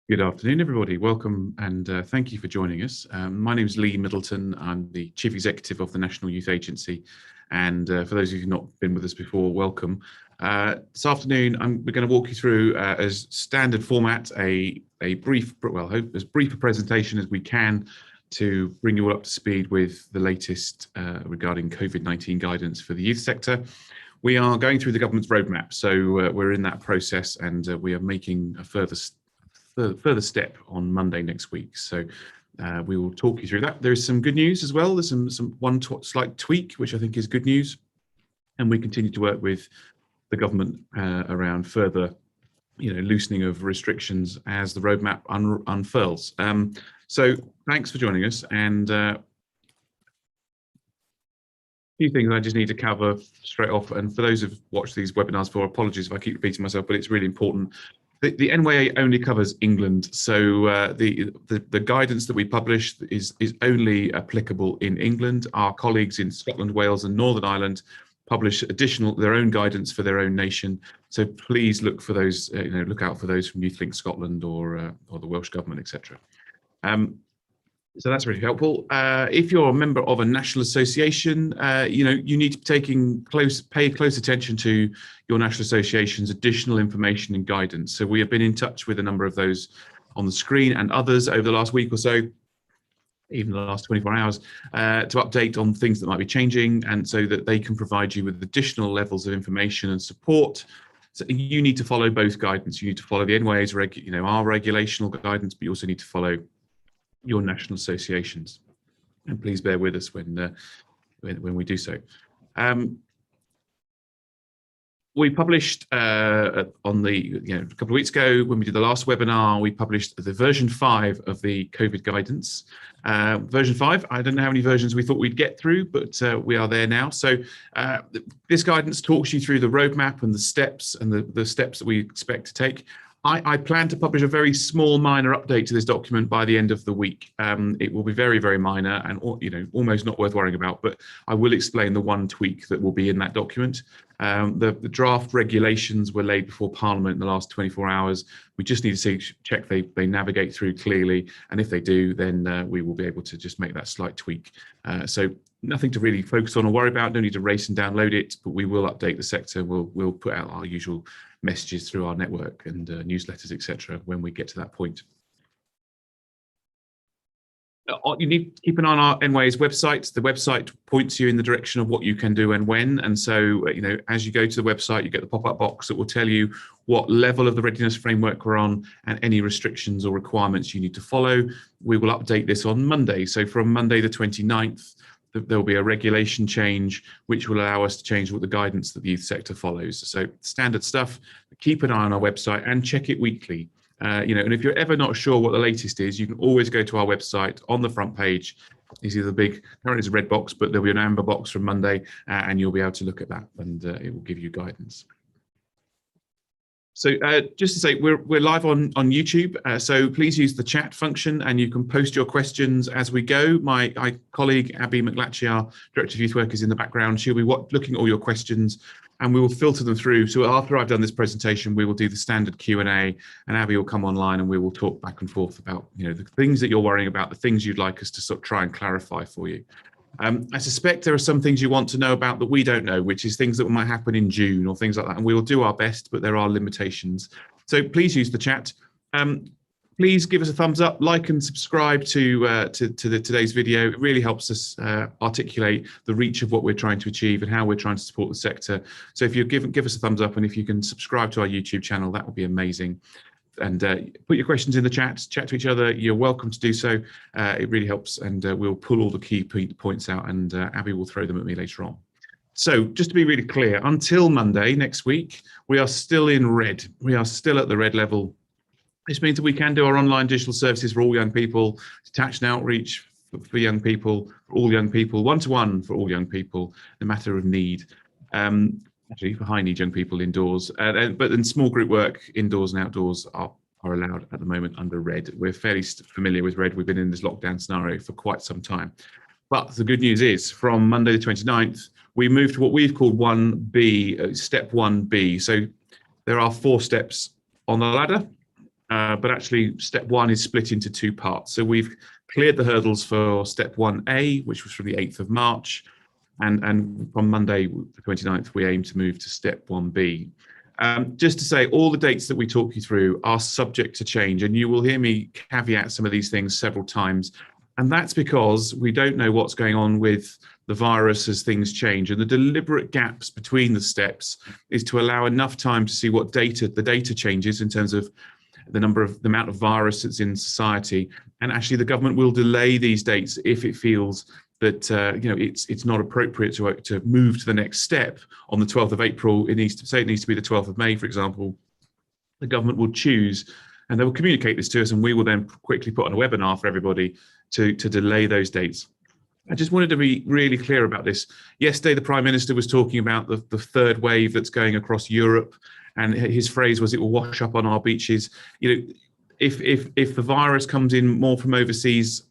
Good afternoon, everybody. Welcome and thank you for joining us. My name is Lee Middleton. I'm the Chief Executive of the National Youth Agency. And for those of you who've not been with us before, welcome. This afternoon, we're going to walk you through, as standard format, a brief, as brief a presentation as we can to bring you all up to speed with the latest regarding COVID-19 guidance for the youth sector. We are going through the government's roadmap, so we're in that process, and we are making a further step on Monday next week. So we will talk you through that. There's some good news as well. There's one slight tweak, which I think is good news. And we continue to work with the government around further, loosening of restrictions as the roadmap unfurls. So thanks for joining us. And a few things I just need to cover straight off. And for those who've watched these webinars before, apologies if I keep repeating myself, but it's really important. The NYA only covers England, so the guidance that we publish is only applicable in England. Our colleagues in Scotland, Wales, and Northern Ireland publish their own guidance for their own nation. So please look for those, look out for those from YouthLink Scotland or the Welsh Government, etc. So that's really helpful. If you're a member of a national association, you need to pay close attention to your national association's additional information and guidance. So we have been in touch with a number of those on the screen and others over the last week or so, even the last 24 hours, to update on things that might be changing, and so that they can provide you with additional levels of information and support. So you need to follow both guidance. You need to follow the NYA's our regulational guidance, but you also need to follow your national associations, and please bear with us when we do so. We published a couple of weeks ago when we did the last webinar. We published the version 5 of the COVID guidance. Version 5. I don't know how many versions we thought we'd get through, but we are there now. So this guidance talks you through the roadmap and the steps and the steps that we expect to take. I plan to publish a very small, minor update to this document by the end of the week. It will be very, very minor and almost not worth worrying about, but I will explain the one tweak that will be in that document. The draft regulations were laid before Parliament in the last 24 hours. We just need to check they navigate through clearly, and if they do, then we will be able to just make that slight tweak. So nothing to really focus on or worry about. No need to race and download it, but we will update the sector. We'll put out our usual messages through our network and newsletters, etc. when we get to that point. You need to keep an eye on our NYA's website. The website points you in the direction of what you can do and when. And so, as you go to the website, you get the pop-up box that will tell you what level of the readiness framework we're on and any restrictions or requirements you need to follow. We will update this on Monday. So from Monday the 29th, there will be a regulation change which will allow us to change what the guidance that the youth sector follows. So standard stuff. Keep an eye on our website and check it weekly. And if you're ever not sure what the latest is, you can always go to our website. On the front page you see the big, currently it's a red box, but there'll be an amber box from Monday, and you'll be able to look at that, and it will give you guidance. So just to say, we're live on YouTube, so please use the chat function and you can post your questions as we go. My colleague, Abby McLatchy, our Director of Youth Work, is in the background. She'll be looking at all your questions and we will filter them through. So after I've done this presentation, we will do the standard Q&A, and Abby will come online and we will talk back and forth about the things that you're worrying about, the things you'd like us to sort of try and clarify for you. I suspect there are some things you want to know about that we don't know, which is things that might happen in June or things like that. And we will do our best, but there are limitations. So please use the chat. Please give us a thumbs up, like and subscribe to today's video. It really helps us articulate the reach of what we're trying to achieve and how we're trying to support the sector. So if you give us a thumbs up, and if you can subscribe to our YouTube channel, that would be amazing. And put your questions in the chat to each other. You're welcome to do so. It really helps, and we'll pull all the key points out, and Abby will throw them at me later on. So just to be really clear, until Monday next week, we are still in red. We are still at the red level. This means that we can do our online digital services for all young people, detached and outreach for young people, for all young people, one-to-one for all young people, no matter of need. Actually, for high need young people indoors, but in small group work, indoors and outdoors are allowed at the moment under red. We're fairly familiar with red. We've been in this lockdown scenario for quite some time. But the good news is, from Monday the 29th, we moved to what we've called 1B, step 1B. So there are 4 steps on the ladder. but actually step 1 is split into 2 parts. So we've cleared the hurdles for step 1A, which was from the 8th of March. And from Monday, the 29th, we aim to move to step 1B. Just to say, all the dates that we talk you through are subject to change, and you will hear me caveat some of these things several times. And that's because we don't know what's going on with the virus as things change. And the deliberate gaps between the steps is to allow enough time to see what the data changes in terms of the amount of virus that's in society. And actually, the government will delay these dates if it feels that it's not appropriate to move to the next step on the 12th of April. It needs to be the 12th of May, for example. The government will choose, and they will communicate this to us, and we will then quickly put on a webinar for everybody to delay those dates. I just wanted to be really clear about this. Yesterday, the Prime Minister was talking about the third wave that's going across Europe, and his phrase was, "It will wash up on our beaches." If the virus comes in more from overseas,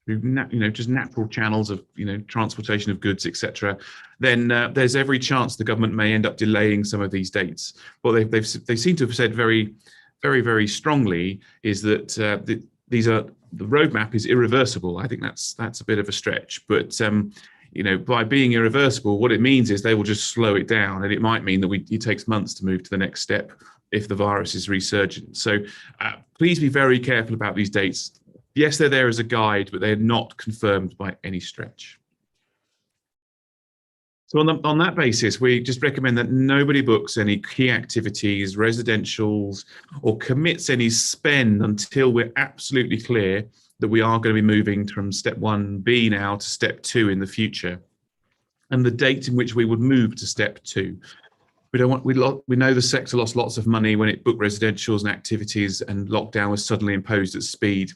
just natural channels of transportation of goods, etc., then there's every chance the government may end up delaying some of these dates. What they seem to have said very, very, very strongly is that the roadmap is irreversible. I think that's a bit of a stretch, but by being irreversible, what it means is they will just slow it down, and it might mean that it takes months to move to the next step if the virus is resurgent. So please be very careful about these dates. Yes, they're there as a guide, but they're not confirmed by any stretch. So on that basis, we just recommend that nobody books any key activities, residentials, or commits any spend until we're absolutely clear that we are going to be moving from step 1B now to step 2 in the future, and the date in which we would move to step 2. We know the sector lost lots of money when it booked residentials and activities, and lockdown was suddenly imposed at speed.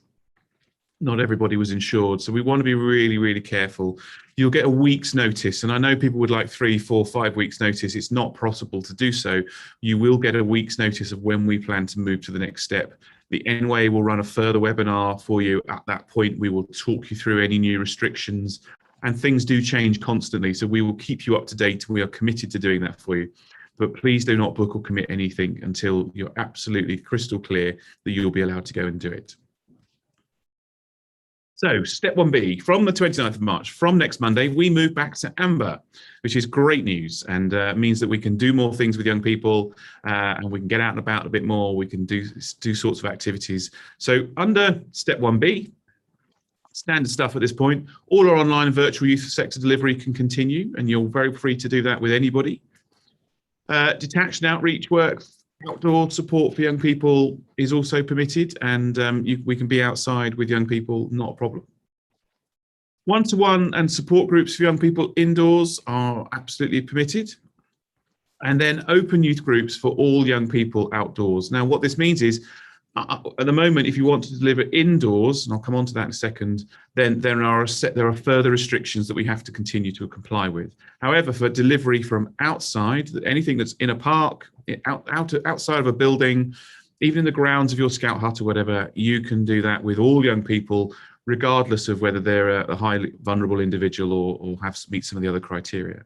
Not everybody was insured, so we want to be really, really careful. You'll get a week's notice, and I know people would like 3, 4, 5 weeks notice. It's not possible to do so. You will get a week's notice of when we plan to move to the next step. The NYA will run a further webinar for you. At that point, we will talk you through any new restrictions, and things do change constantly, so we will keep you up to date. We are committed to doing that for you. But please do not book or commit anything until you're absolutely crystal clear that you'll be allowed to go and do it. So step 1B, from the 29th of March, from next Monday, we move back to amber, which is great news, and means that we can do more things with young people, and we can get out and about a bit more. We can do sorts of activities. So under step 1B, standard stuff at this point, all our online and virtual youth sector delivery can continue, and you're very free to do that with anybody. Detached and outreach work, outdoor support for young people is also permitted, and we can be outside with young people, not a problem. One-to-one and support groups for young people indoors are absolutely permitted. And then open youth groups for all young people outdoors. Now, what this means is, at the moment, if you want to deliver indoors, and I'll come on to that in a second, then there are further restrictions that we have to continue to comply with. However, for delivery from outside, anything that's in a park, outside of a building, even in the grounds of your scout hut or whatever, you can do that with all young people, regardless of whether they're a highly vulnerable individual or meet some of the other criteria.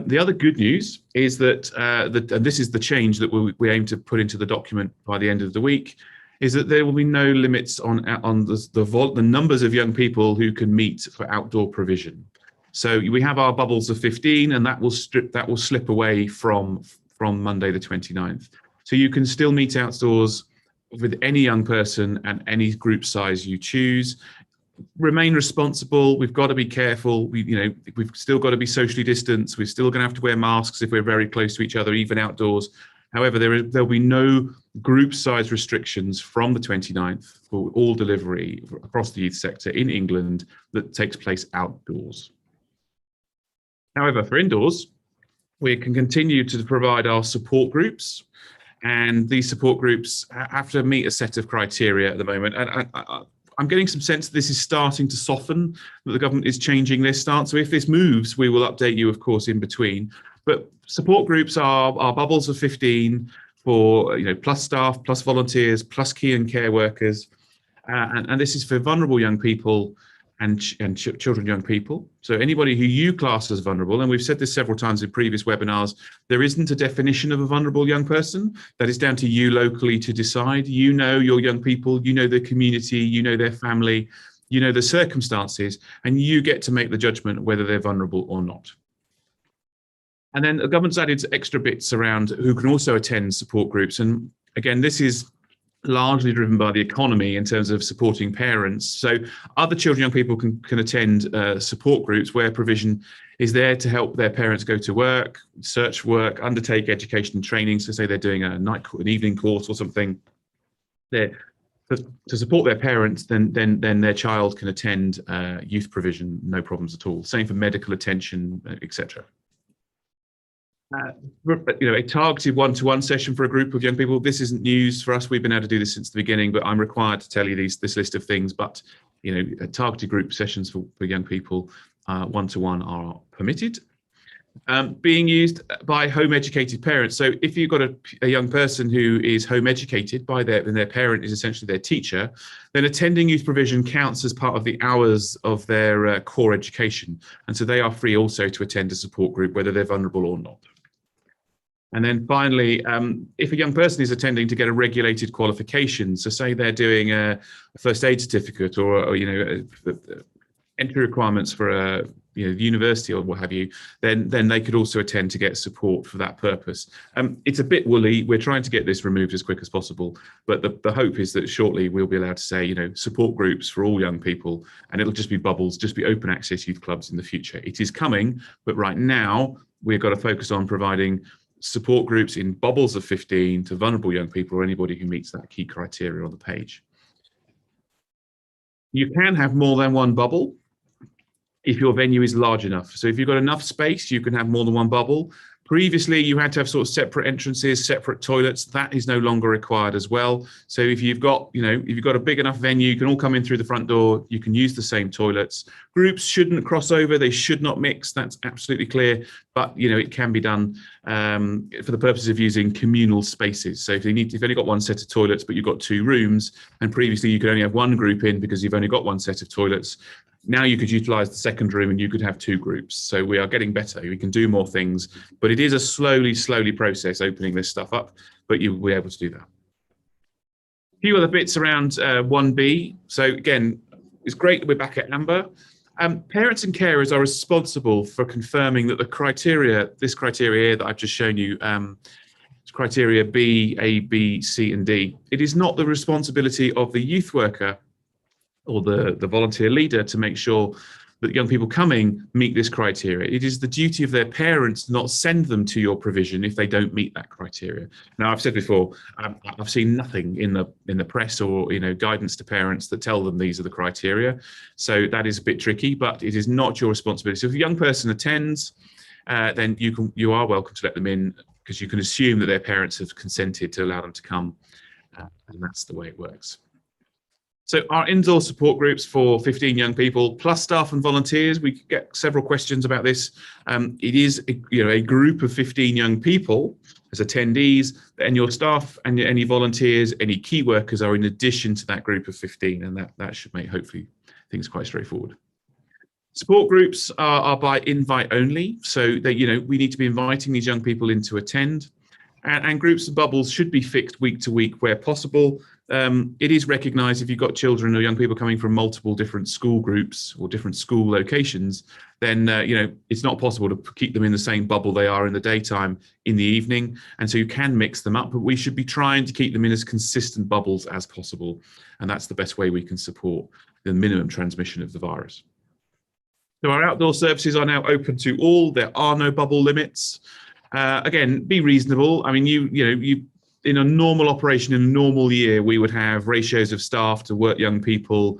The other good news is that, and this is the change that we aim to put into the document by the end of the week, is that there will be no limits on the numbers of young people who can meet for outdoor provision. So we have our bubbles of 15, and that will slip away from Monday the 29th. So you can still meet outdoors with any young person and any group size you choose. Remain responsible. We've got to be careful. We've still got to be socially distanced. We're still going to have to wear masks if we're very close to each other, even outdoors. However, there'll be no group size restrictions from the 29th for all delivery across the youth sector in England that takes place outdoors. However, for indoors, we can continue to provide our support groups, and these support groups have to meet a set of criteria at the moment. And I'm getting some sense that this is starting to soften, that the government is changing their stance. So if this moves, we will update you, of course, in between. But support groups are bubbles of 15 for plus staff, plus volunteers, plus key and care workers. And this is for vulnerable young people and children, young people. So anybody who you class as vulnerable, and we've said this several times in previous webinars, there isn't a definition of a vulnerable young person. That is down to you locally to decide. You know your young people, you know their community, you know their family, you know the circumstances, and you get to make the judgment whether they're vulnerable or not. And then the government's added extra bits around who can also attend support groups. And again, this is largely driven by the economy in terms of supporting parents. So other children, young people can attend support groups where provision is there to help their parents go to work, search for work, undertake education and training. So say they're doing an evening course or something. To support their parents, then their child can attend youth provision, no problems at all. Same for medical attention, etc. A targeted one-to-one session for a group of young people. This isn't news for us. We've been able to do this since the beginning, but I'm required to tell you this list of things. But targeted group sessions for young people, one-to-one, are permitted. Being used by home educated parents. So if you've got a young person who is home educated by their parent is essentially their teacher, then attending youth provision counts as part of the hours of their core education. And so they are free also to attend a support group, whether they're vulnerable or not. And then finally, if a young person is attending to get a regulated qualification, so say they're doing a first aid certificate or entry requirements for a university or what have you, then they could also attend to get support for that purpose. It's a bit woolly. We're trying to get this removed as quick as possible, but the hope is that shortly we'll be allowed to say, support groups for all young people, and it'll just be bubbles, just be open access youth clubs in the future. It is coming, but right now we've got to focus on providing support groups in bubbles of 15 to vulnerable young people or anybody who meets that key criteria on the page. You can have more than one bubble if your venue is large enough. So if you've got enough space, you can have more than one bubble. Previously, you had to have sort of separate entrances, separate toilets. That is no longer required as well. So if you've got, a big enough venue, you can all come in through the front door. You can use the same toilets. Groups shouldn't cross over. They should not mix. That's absolutely clear. But it can be done for the purposes of using communal spaces. So if you've only got one set of toilets, but you've got 2 rooms, and previously you could only have one group in because you've only got one set of toilets. Now you could utilize the second room and you could have 2 groups. So we are getting better. We can do more things, but it is a slowly process opening this stuff up, but you'll be able to do that. A few other bits around 1B. So again, it's great that we're back at Amber. Parents and carers are responsible for confirming that this criteria that I've just shown you, criteria B, A, B, C, and D. It is not the responsibility of the youth worker or the volunteer leader to make sure that young people coming meet this criteria. It is the duty of their parents to not send them to your provision if they don't meet that criteria. Now, I've said before, I've seen nothing in the press or guidance to parents that tell them these are the criteria. So that is a bit tricky, but it is not your responsibility. So if a young person attends, then you are welcome to let them in, because you can assume that their parents have consented to allow them to come, and that's the way it works. So our indoor support groups for 15 young people plus staff and volunteers, we get several questions about this. It is a group of 15 young people as attendees, and your staff and any volunteers, any key workers are in addition to that group of 15, and that should make hopefully things quite straightforward. Support groups are by invite only, so that we need to be inviting these young people in to attend. And groups of bubbles should be fixed week to week where possible. It is recognised if you've got children or young people coming from multiple different school groups or different school locations, then it's not possible to keep them in the same bubble they are in the daytime in the evening. And so you can mix them up, but we should be trying to keep them in as consistent bubbles as possible. And that's the best way we can support the minimum transmission of the virus. So our outdoor services are now open to all. There are no bubble limits. Again, be reasonable. I mean, you in a normal operation in a normal year, we would have ratios of staff to work young people.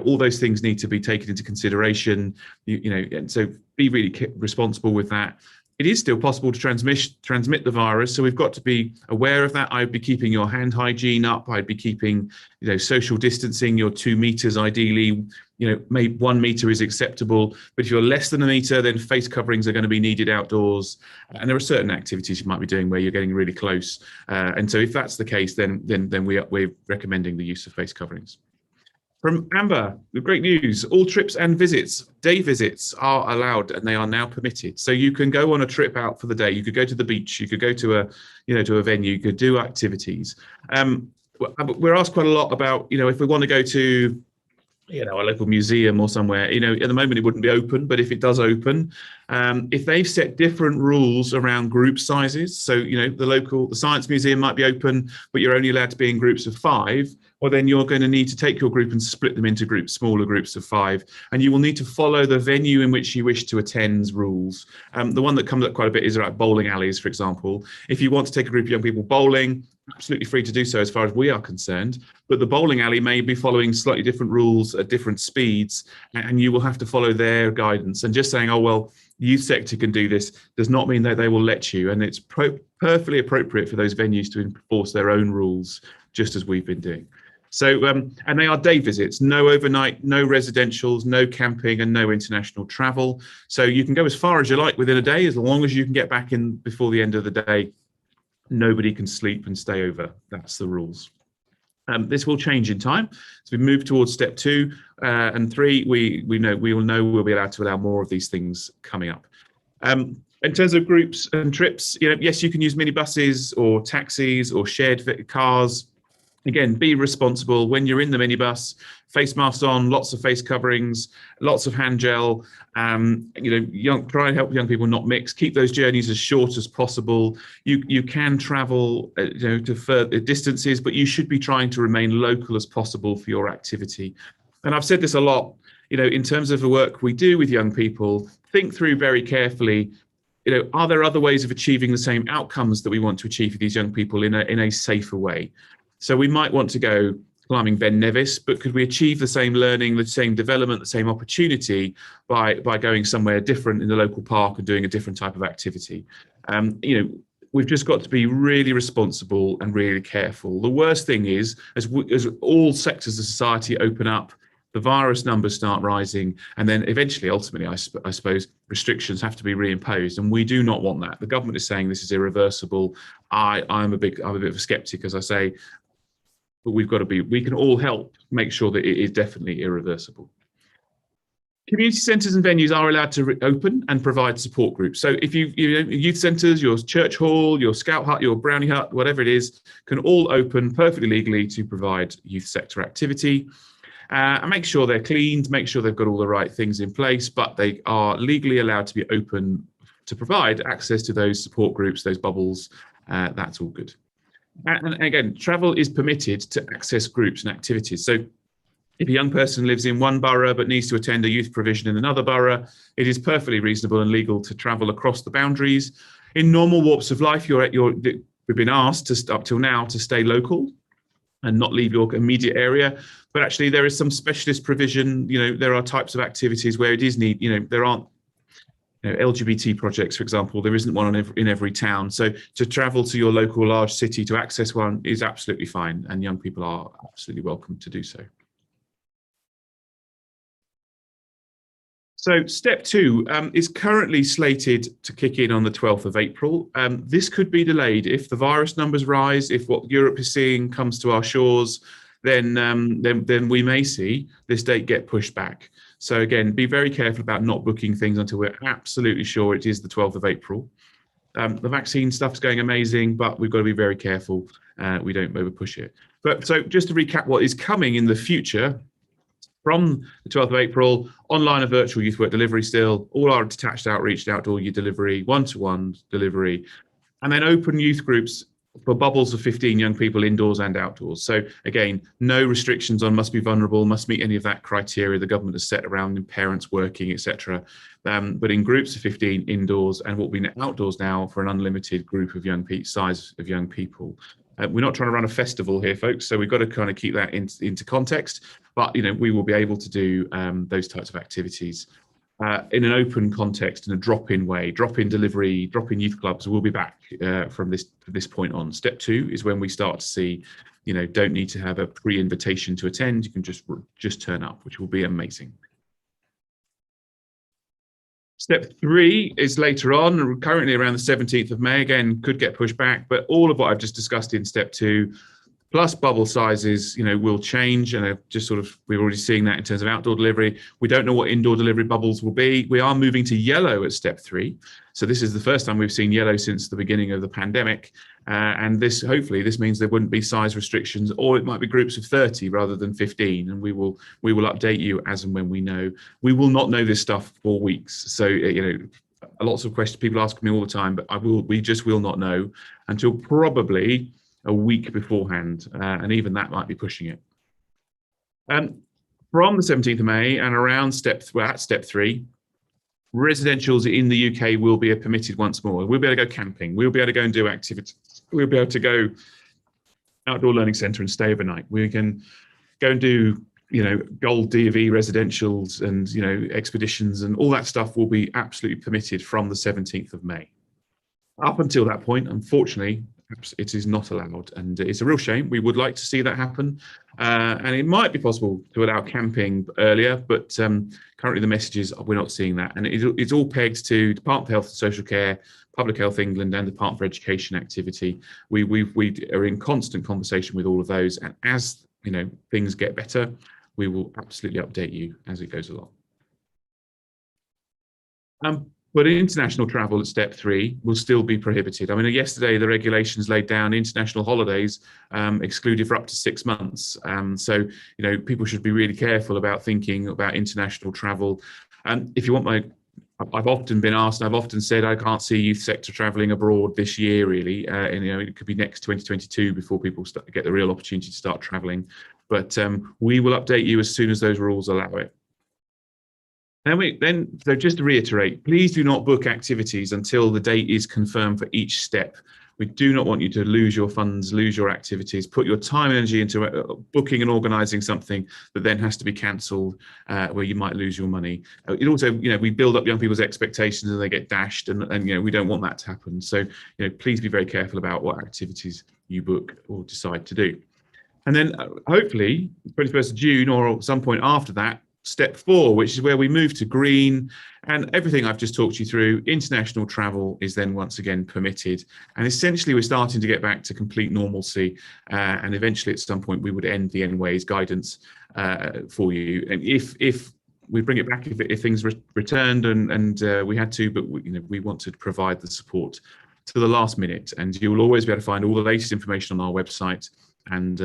All those things need to be taken into consideration. And so be really responsible with that. It is still possible to transmit the virus, so we've got to be aware of that. I'd be keeping your hand hygiene up. I'd be keeping, social distancing, your 2 meters ideally. Maybe 1 meter is acceptable, but if you're less than a meter, then face coverings are going to be needed outdoors. And there are certain activities you might be doing where you're getting really close. And so if that's the case, then we're recommending the use of face coverings. From Amber, the great news, all trips and visits, day visits are allowed and they are now permitted. So you can go on a trip out for the day. You could go to the beach, you could go to a venue, you could do activities. We're asked quite a lot about, if we want to go to, a local museum or somewhere, at the moment it wouldn't be open, but if it does open, if they've set different rules around group sizes, so, the science museum might be open, but you're only allowed to be in groups of 5, well, then you're going to need to take your group and split them into groups, smaller groups of 5, and you will need to follow the venue in which you wish to attend's rules. The one that comes up quite a bit is like bowling alleys, for example. If you want to take a group of young people bowling, absolutely free to do so as far as we are concerned, but the bowling alley may be following slightly different rules at different speeds, and you will have to follow their guidance. And just saying, oh, well, youth sector can do this does not mean that they will let you, and it's perfectly appropriate for those venues to enforce their own rules, just as we've been doing. So, and they are day visits, no overnight, no residentials, no camping, and no international travel. So you can go as far as you like within a day, as long as you can get back in before the end of the day. Nobody can sleep and stay over. That's the rules. This will change in time. As we move towards step 2 and 3, we will know we'll be allowed to allow more of these things coming up. In terms of groups and trips, yes, you can use minibuses or taxis or shared cars. Again, be responsible when you're in the minibus. Face masks on, lots of face coverings, lots of hand gel. Try and help young people not mix. Keep those journeys as short as possible. You can travel, to further distances, but you should be trying to remain local as possible for your activity. And I've said this a lot. In terms of the work we do with young people, think through very carefully. Are there other ways of achieving the same outcomes that we want to achieve for these young people in a safer way? So we might want to go climbing Ben Nevis, but could we achieve the same learning, the same development, the same opportunity by going somewhere different in the local park and doing a different type of activity? We've just got to be really responsible and really careful. The worst thing is, as all sectors of society open up, the virus numbers start rising, and then eventually, ultimately, I suppose, restrictions have to be reimposed, and we do not want that. The government is saying this is irreversible. I'm a bit of a skeptic, as I say, but we can all help make sure that it is definitely irreversible. Community centres and venues are allowed to open and provide support groups. So if youth centres, your church hall, your scout hut, your brownie hut, whatever it is, can all open perfectly legally to provide youth sector activity. And make sure they're cleaned, make sure they've got all the right things in place, but they are legally allowed to be open to provide access to those support groups, those bubbles. That's all good. And again, travel is permitted to access groups and activities. So if a young person lives in one borough but needs to attend a youth provision in another borough, it is perfectly reasonable and legal to travel across the boundaries. In normal walks of life, we've been asked up till now to stay local and not leave your immediate area. But actually, there is some specialist provision. There are types of activities where it is there aren't LGBT projects, for example. There isn't one in every town. So to travel to your local large city to access one is absolutely fine, and young people are absolutely welcome to do so. So step 2 is currently slated to kick in on the 12th of April. This could be delayed if the virus numbers rise, if what Europe is seeing comes to our shores, then we may see this date get pushed back. So again, be very careful about not booking things until we're absolutely sure it is the 12th of April. The vaccine stuff's going amazing, but we've got to be very careful we don't over push it. But so just to recap what is coming in the future, from the 12th of April, online and virtual youth work delivery still, all our detached outreach and outdoor youth delivery, one-to-one delivery, and then open youth groups for bubbles of 15 young people indoors and outdoors. So again, no restrictions on must be vulnerable, must meet any of that criteria the government has set around parents working, etc. But in groups of 15 indoors, and what will be outdoors now for an unlimited group of size of young people. We're not trying to run a festival here, folks, so we've got to kind of keep that into context. But we will be able to do those types of activities in an open context, in a drop-in way, drop-in delivery, drop-in youth clubs. We'll be back from this point on. Step 2 is when we start to see, don't need to have a pre-invitation to attend. You can just turn up, which will be amazing. Step 3 is later on, currently around the 17th of May. Again, could get pushed back, but all of what I've just discussed in step 2 Plus bubble sizes, will change, and we're already seeing that in terms of outdoor delivery. We don't know what indoor delivery bubbles will be. We are moving to yellow at step 3. So this is the first time we've seen yellow since the beginning of the pandemic. And hopefully this means there wouldn't be size restrictions, or it might be groups of 30 rather than 15. And we will update you as and when we know. We will not know this stuff for weeks. So, lots of questions, people ask me all the time, but we just will not know until probably a week beforehand, and even that might be pushing it. From the 17th of May and around step 3, residentials in the UK will be permitted once more. We'll be able to go camping. We'll be able to go and do activities. We'll be able to go outdoor learning centre and stay overnight. We can go and do, gold D&V residentials and, expeditions, and all that stuff will be absolutely permitted from the 17th of May. Up until that point, unfortunately, it is not allowed, and it's a real shame. We would like to see that happen, and it might be possible to allow camping earlier, but currently the message is we're not seeing that, and it's all pegged to Department of Health and Social Care, Public Health England, and Department for Education activity. We are in constant conversation with all of those, and as things get better, we will absolutely update you as it goes along. But international travel at step 3 will still be prohibited. I mean, yesterday the regulations laid down international holidays excluded for up to 6 months. So, people should be really careful about thinking about international travel. If you want I've often been asked, and I've often said I can't see youth sector travelling abroad this year, really. And, it could be next 2022 before people get the real opportunity to start travelling. But we will update you as soon as those rules allow it. So just to reiterate, please do not book activities until the date is confirmed for each step. We do not want you to lose your funds, lose your activities, put your time and energy into booking and organising something that then has to be cancelled, where you might lose your money. It also, we build up young people's expectations and they get dashed, and we don't want that to happen. So, please be very careful about what activities you book or decide to do. And then hopefully 21st of June or some point after that, step 4, which is where we move to green, and everything I've just talked you through, international travel is then once again permitted. And essentially we're starting to get back to complete normalcy, and eventually at some point we would end the NYA's guidance for you. And if we bring it back, if things returned and we had to, but we want to provide the support to the last minute, and you will always be able to find all the latest information on our website and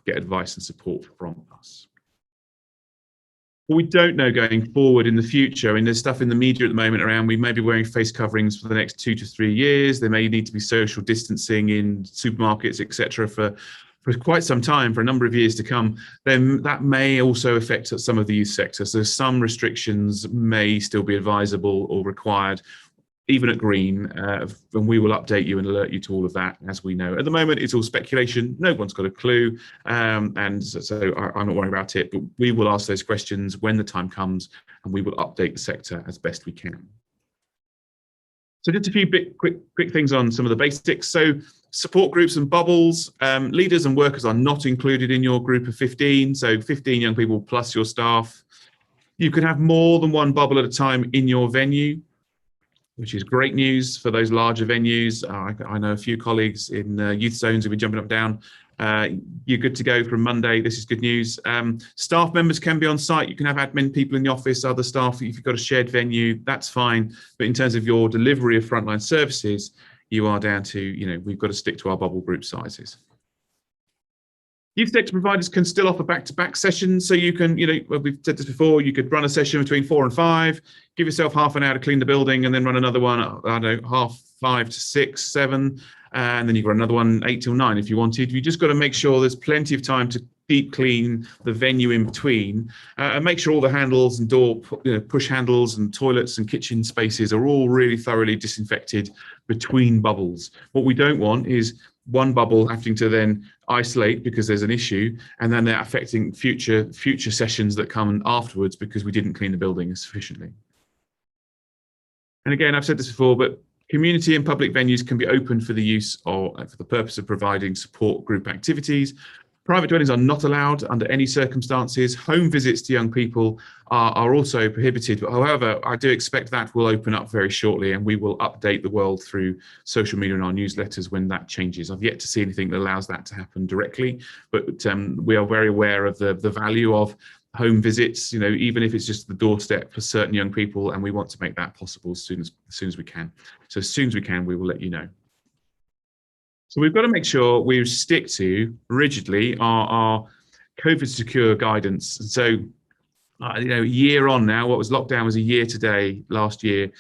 get advice and support from us. What we don't know going forward in the future, I mean, there's stuff in the media at the moment around we may be wearing face coverings for the next 2 to 3 years. There may need to be social distancing in supermarkets, etc., for quite some time, for a number of years to come. Then that may also affect some of the youth sector. So some restrictions may still be advisable or required, even at green, and we will update you and alert you to all of that as we know. At the moment, it's all speculation. No one's got a clue, and so I'm not worried about it, but we will ask those questions when the time comes, and we will update the sector as best we can. So just a few quick things on some of the basics. So support groups and bubbles, leaders and workers are not included in your group of 15, so 15 young people plus your staff. You can have more than one bubble at a time in your venue, which is great news for those larger venues. I know a few colleagues in youth zones who've been jumping up and down. You're good to go from Monday. This is good news. Staff members can be on site. You can have admin people in the office, other staff. If you've got a shared venue, that's fine. But in terms of your delivery of frontline services, you are down to, we've got to stick to our bubble group sizes. Youth sector providers can still offer back-to-back sessions. So you can, well, we've said this before, you could run a session between 4 and 5, give yourself half an hour to clean the building, and then run another one, I don't know, 5 to 6, 7, and then you've got another one 8 till 9 if you wanted. You just got to make sure there's plenty of time to deep clean the venue in between, and make sure all the handles and door push handles and toilets and kitchen spaces are all really thoroughly disinfected between bubbles. What we don't want is one bubble having to then isolate because there's an issue, and then they're affecting future sessions that come afterwards because we didn't clean the building sufficiently. And again, I've said this before, but community and public venues can be open for the use or for the purpose of providing support group activities. Private dwellings are not allowed under any circumstances. Home visits to young people are also prohibited. However, I do expect that will open up very shortly, and we will update the world through social media and our newsletters when that changes. I've yet to see anything that allows that to happen directly, but we are very aware of the value of home visits, even if it's just the doorstep for certain young people, and we want to make that possible as soon as we can. So as soon as we can, we will let you know. So we've got to make sure we stick to rigidly our COVID secure guidance. And so, a year on now, what was lockdown was a year today, last year.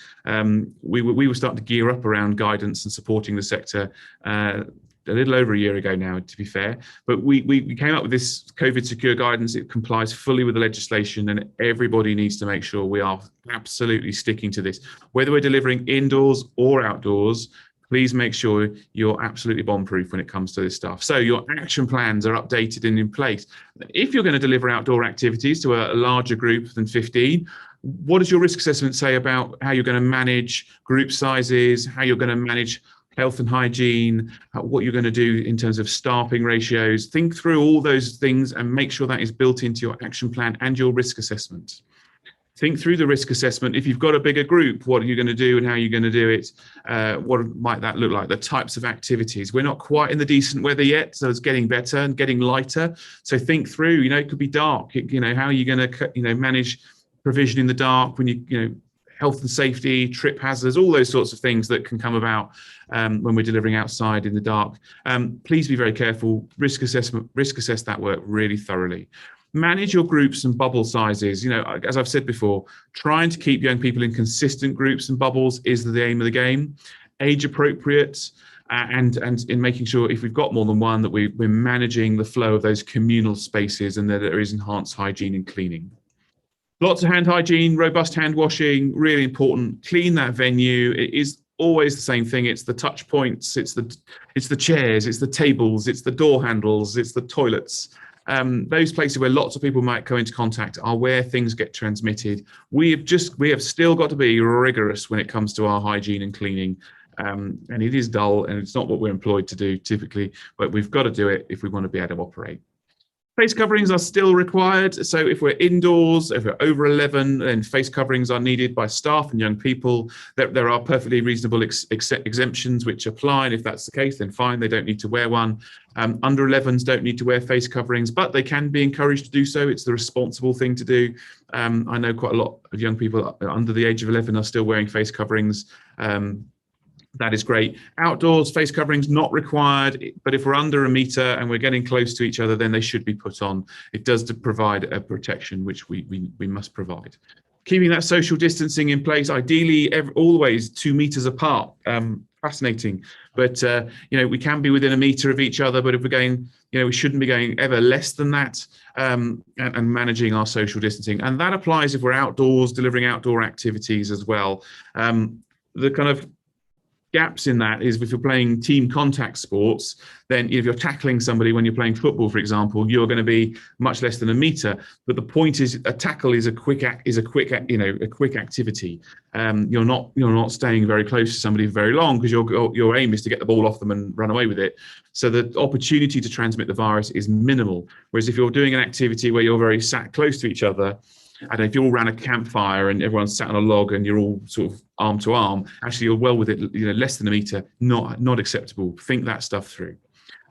We were starting to gear up around guidance and supporting the sector a little over a year ago now, to be fair. But we came up with this COVID secure guidance. It complies fully with the legislation, and everybody needs to make sure we are absolutely sticking to this. Whether we're delivering indoors or outdoors, please make sure you're absolutely bomb-proof when it comes to this stuff. So your action plans are updated and in place. If you're going to deliver outdoor activities to a larger group than 15, what does your risk assessment say about how you're going to manage group sizes, how you're going to manage health and hygiene, what you're going to do in terms of staffing ratios? Think through all those things and make sure that is built into your action plan and your risk assessment. Think through the risk assessment. If you've got a bigger group, what are you going to do and how are you going to do it? What might that look like? The types of activities. We're not quite in the decent weather yet, so it's getting better and getting lighter. So think through, it could be dark. How are you going to, manage provision in the dark when health and safety, trip hazards, all those sorts of things that can come about when we're delivering outside in the dark. Please be very careful. Risk assess that work really thoroughly. Manage your groups and bubble sizes. As I've said before, trying to keep young people in consistent groups and bubbles is the aim of the game. Age appropriate, and in making sure if we've got more than one that we're managing the flow of those communal spaces and that there is enhanced hygiene and cleaning. Lots of hand hygiene, robust hand washing, really important. Clean that venue. It is always the same thing. It's the touch points, it's the chairs, it's the tables, it's the door handles, it's the toilets. Those places where lots of people might come into contact are where things get transmitted. We have still got to be rigorous when it comes to our hygiene and cleaning. And it is dull and it's not what we're employed to do typically, but we've got to do it if we want to be able to operate. Face coverings are still required. So if we're indoors, if we're over 11, then face coverings are needed by staff and young people. There are perfectly reasonable exemptions which apply. And if that's the case, then fine, they don't need to wear one. Under 11s don't need to wear face coverings, but they can be encouraged to do so. It's the responsible thing to do. I know quite a lot of young people under the age of 11 are still wearing face coverings. That is great. Outdoors, face coverings not required, but if we're under a metre and we're getting close to each other, then they should be put on. It does provide a protection, which we must provide. Keeping that social distancing in place, ideally always 2 metres apart. Fascinating, but we can be within a metre of each other, but if we're going, we shouldn't be going ever less than that, and managing our social distancing. And that applies if we're outdoors, delivering outdoor activities as well. The kind of gaps in that is if you're playing team contact sports, then if you're tackling somebody when you're playing football, for example, you're going to be much less than a metre. But the point is, a tackle is a quick activity. You're not staying very close to somebody very long because your aim is to get the ball off them and run away with it. So the opportunity to transmit the virus is minimal. Whereas if you're doing an activity where you're very sat close to each other, and if you're all around a campfire and everyone's sat on a log and you're all sort of arm to arm, actually you're well with it, less than a metre, not acceptable. Think that stuff through.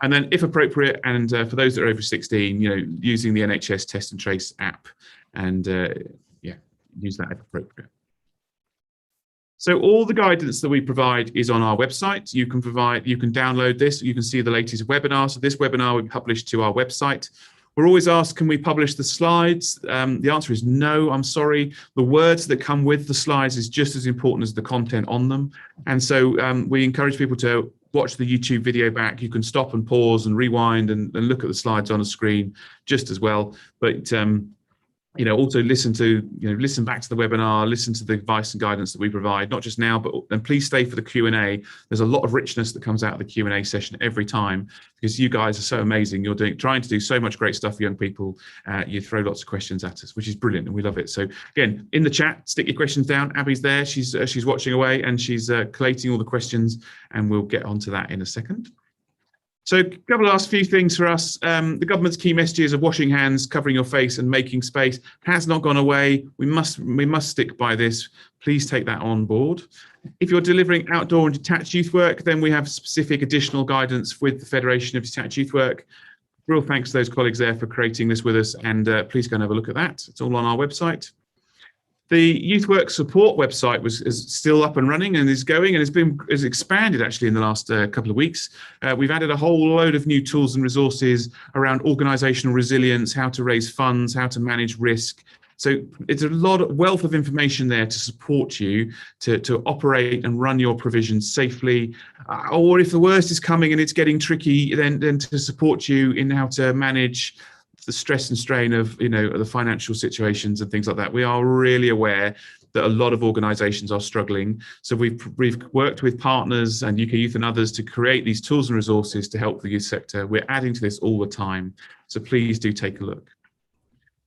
And then if appropriate, and for those that are over 16, using the NHS Test and Trace app, and use that if appropriate. So all the guidance that we provide is on our website. You can download this, you can see the latest webinar. So this webinar we published to our website. We're always asked, can we publish the slides? The answer is no, I'm sorry. The words that come with the slides is just as important as the content on them. And so we encourage people to watch the YouTube video back. You can stop and pause and rewind and look at the slides on the screen just as well. But also listen back to the webinar, listen to the advice and guidance that we provide, not just now, and please stay for the Q&A. There's a lot of richness that comes out of the Q&A session every time because you guys are so amazing. You're trying to do so much great stuff for young people. You throw lots of questions at us, which is brilliant, and we love it. So again, in the chat, stick your questions down. Abby's there. She's watching away and she's collating all the questions, and we'll get onto that in a second. So a couple of last few things for us. The government's key messages of washing hands, covering your face and making space has not gone away. We must stick by this. Please take that on board. If you're delivering outdoor and detached youth work, then we have specific additional guidance with the Federation of Detached Youth Work. Real thanks to those colleagues there for creating this with us, and please go and have a look at that. It's all on our website. The Youth Work Support website is still up and running and is going, and has expanded actually in the last couple of weeks. We've added a whole load of new tools and resources around organisational resilience, how to raise funds, how to manage risk. So it's a lot of wealth of information there to support you to operate and run your provisions safely, or if the worst is coming and it's getting tricky, then to support you in how to manage the stress and strain of the financial situations and things like that. We are really aware that a lot of organisations are struggling, so we've worked with partners and UK Youth and others to create these tools and resources to help the youth sector. We're adding to this all the time, so please do take a look.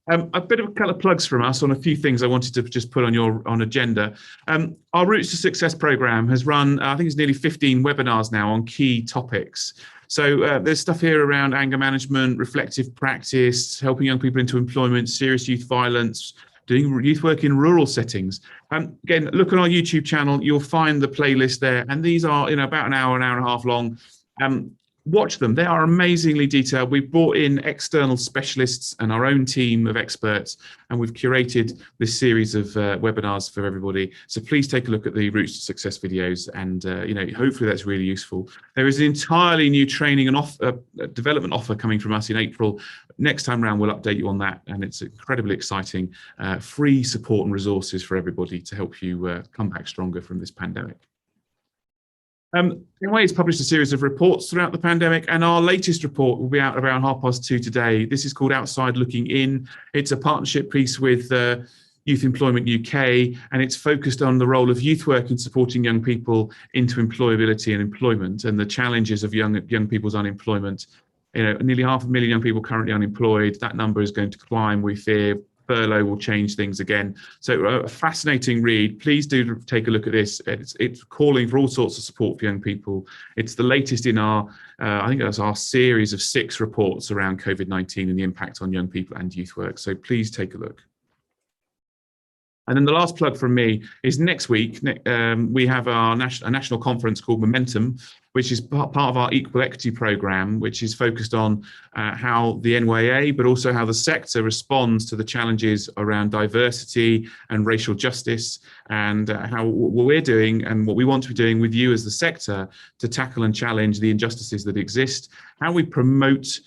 A bit of a couple of plugs from us on a few things I wanted to just put on agenda. Our Routes to Success programme has run, I think it's nearly 15 webinars now on key topics. So there's stuff here around anger management, reflective practice, helping young people into employment, serious youth violence, doing youth work in rural settings. Again, look on our YouTube channel, you'll find the playlist there. And these are about an hour and a half long. Watch them. They are amazingly detailed. We've brought in external specialists and our own team of experts, and we've curated this series of webinars for everybody. So please take a look at the Routes to Success videos, and hopefully that's really useful. There is an entirely new training and development offer coming from us in April. Next time round, we'll update you on that, and it's incredibly exciting. Free support and resources for everybody to help you come back stronger from this pandemic. NYA has published a series of reports throughout the pandemic, and our latest report will be out around 2:30 today. This is called Outside Looking In. It's a partnership piece with Youth Employment UK, and it's focused on the role of youth work in supporting young people into employability and employment, and the challenges of young people's unemployment. Nearly 500,000 young people currently unemployed. That number is going to climb, we fear. Furlough will change things again. So a fascinating read. Please do take a look at this. It's calling for all sorts of support for young people. It's the latest in our, I think that's our series of 6 reports around COVID-19 and the impact on young people and youth work. So please take a look. And then the last plug from me is next week, we have a national conference called Momentum, which is part of our Equal Equity programme, which is focused on how the NYA, but also how the sector responds to the challenges around diversity and racial justice, and how what we're doing and what we want to be doing with you as the sector to tackle and challenge the injustices that exist, how we promote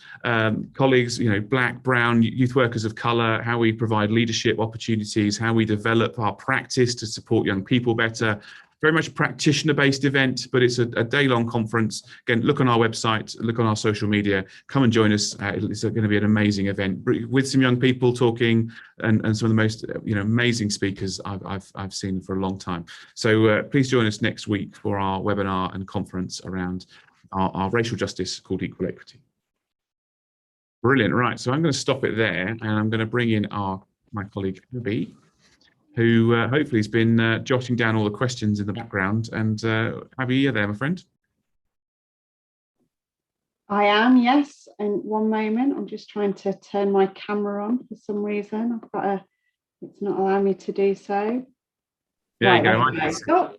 colleagues, black, brown, youth workers of colour, how we provide leadership opportunities, how we develop our practice to support young people better. Very much a practitioner-based event, but it's a day-long conference. Again, look on our website, look on our social media, come and join us. It's going to be an amazing event with some young people talking and some of the most amazing speakers I've seen for a long time. So please join us next week for our webinar and conference around our racial justice called Equal Equity. Brilliant. Right, so I'm going to stop it there, and I'm going to bring in my colleague Abby, who hopefully has been jotting down all the questions in the background. And Abby, you're there, my friend? I am, yes. And one moment, I'm just trying to turn my camera on for some reason. It's not allowing me to do so. There you go. Oh,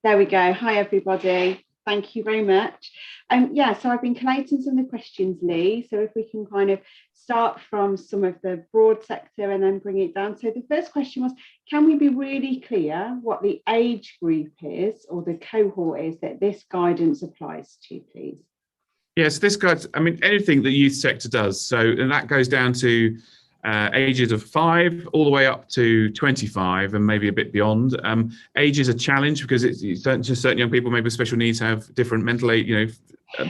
there we go. Hi, everybody. Thank you very much. So I've been collating some of the questions, Lee. So if we can kind of start from some of the broad sector and then bring it down. So the first question was, can we be really clear what the age group is or the cohort is that this guidance applies to, please? Yes, this guides, anything the youth sector does. And that goes down to ages of 5 all the way up to 25 and maybe a bit beyond. Age is a challenge because certain young people maybe with special needs have different mental age,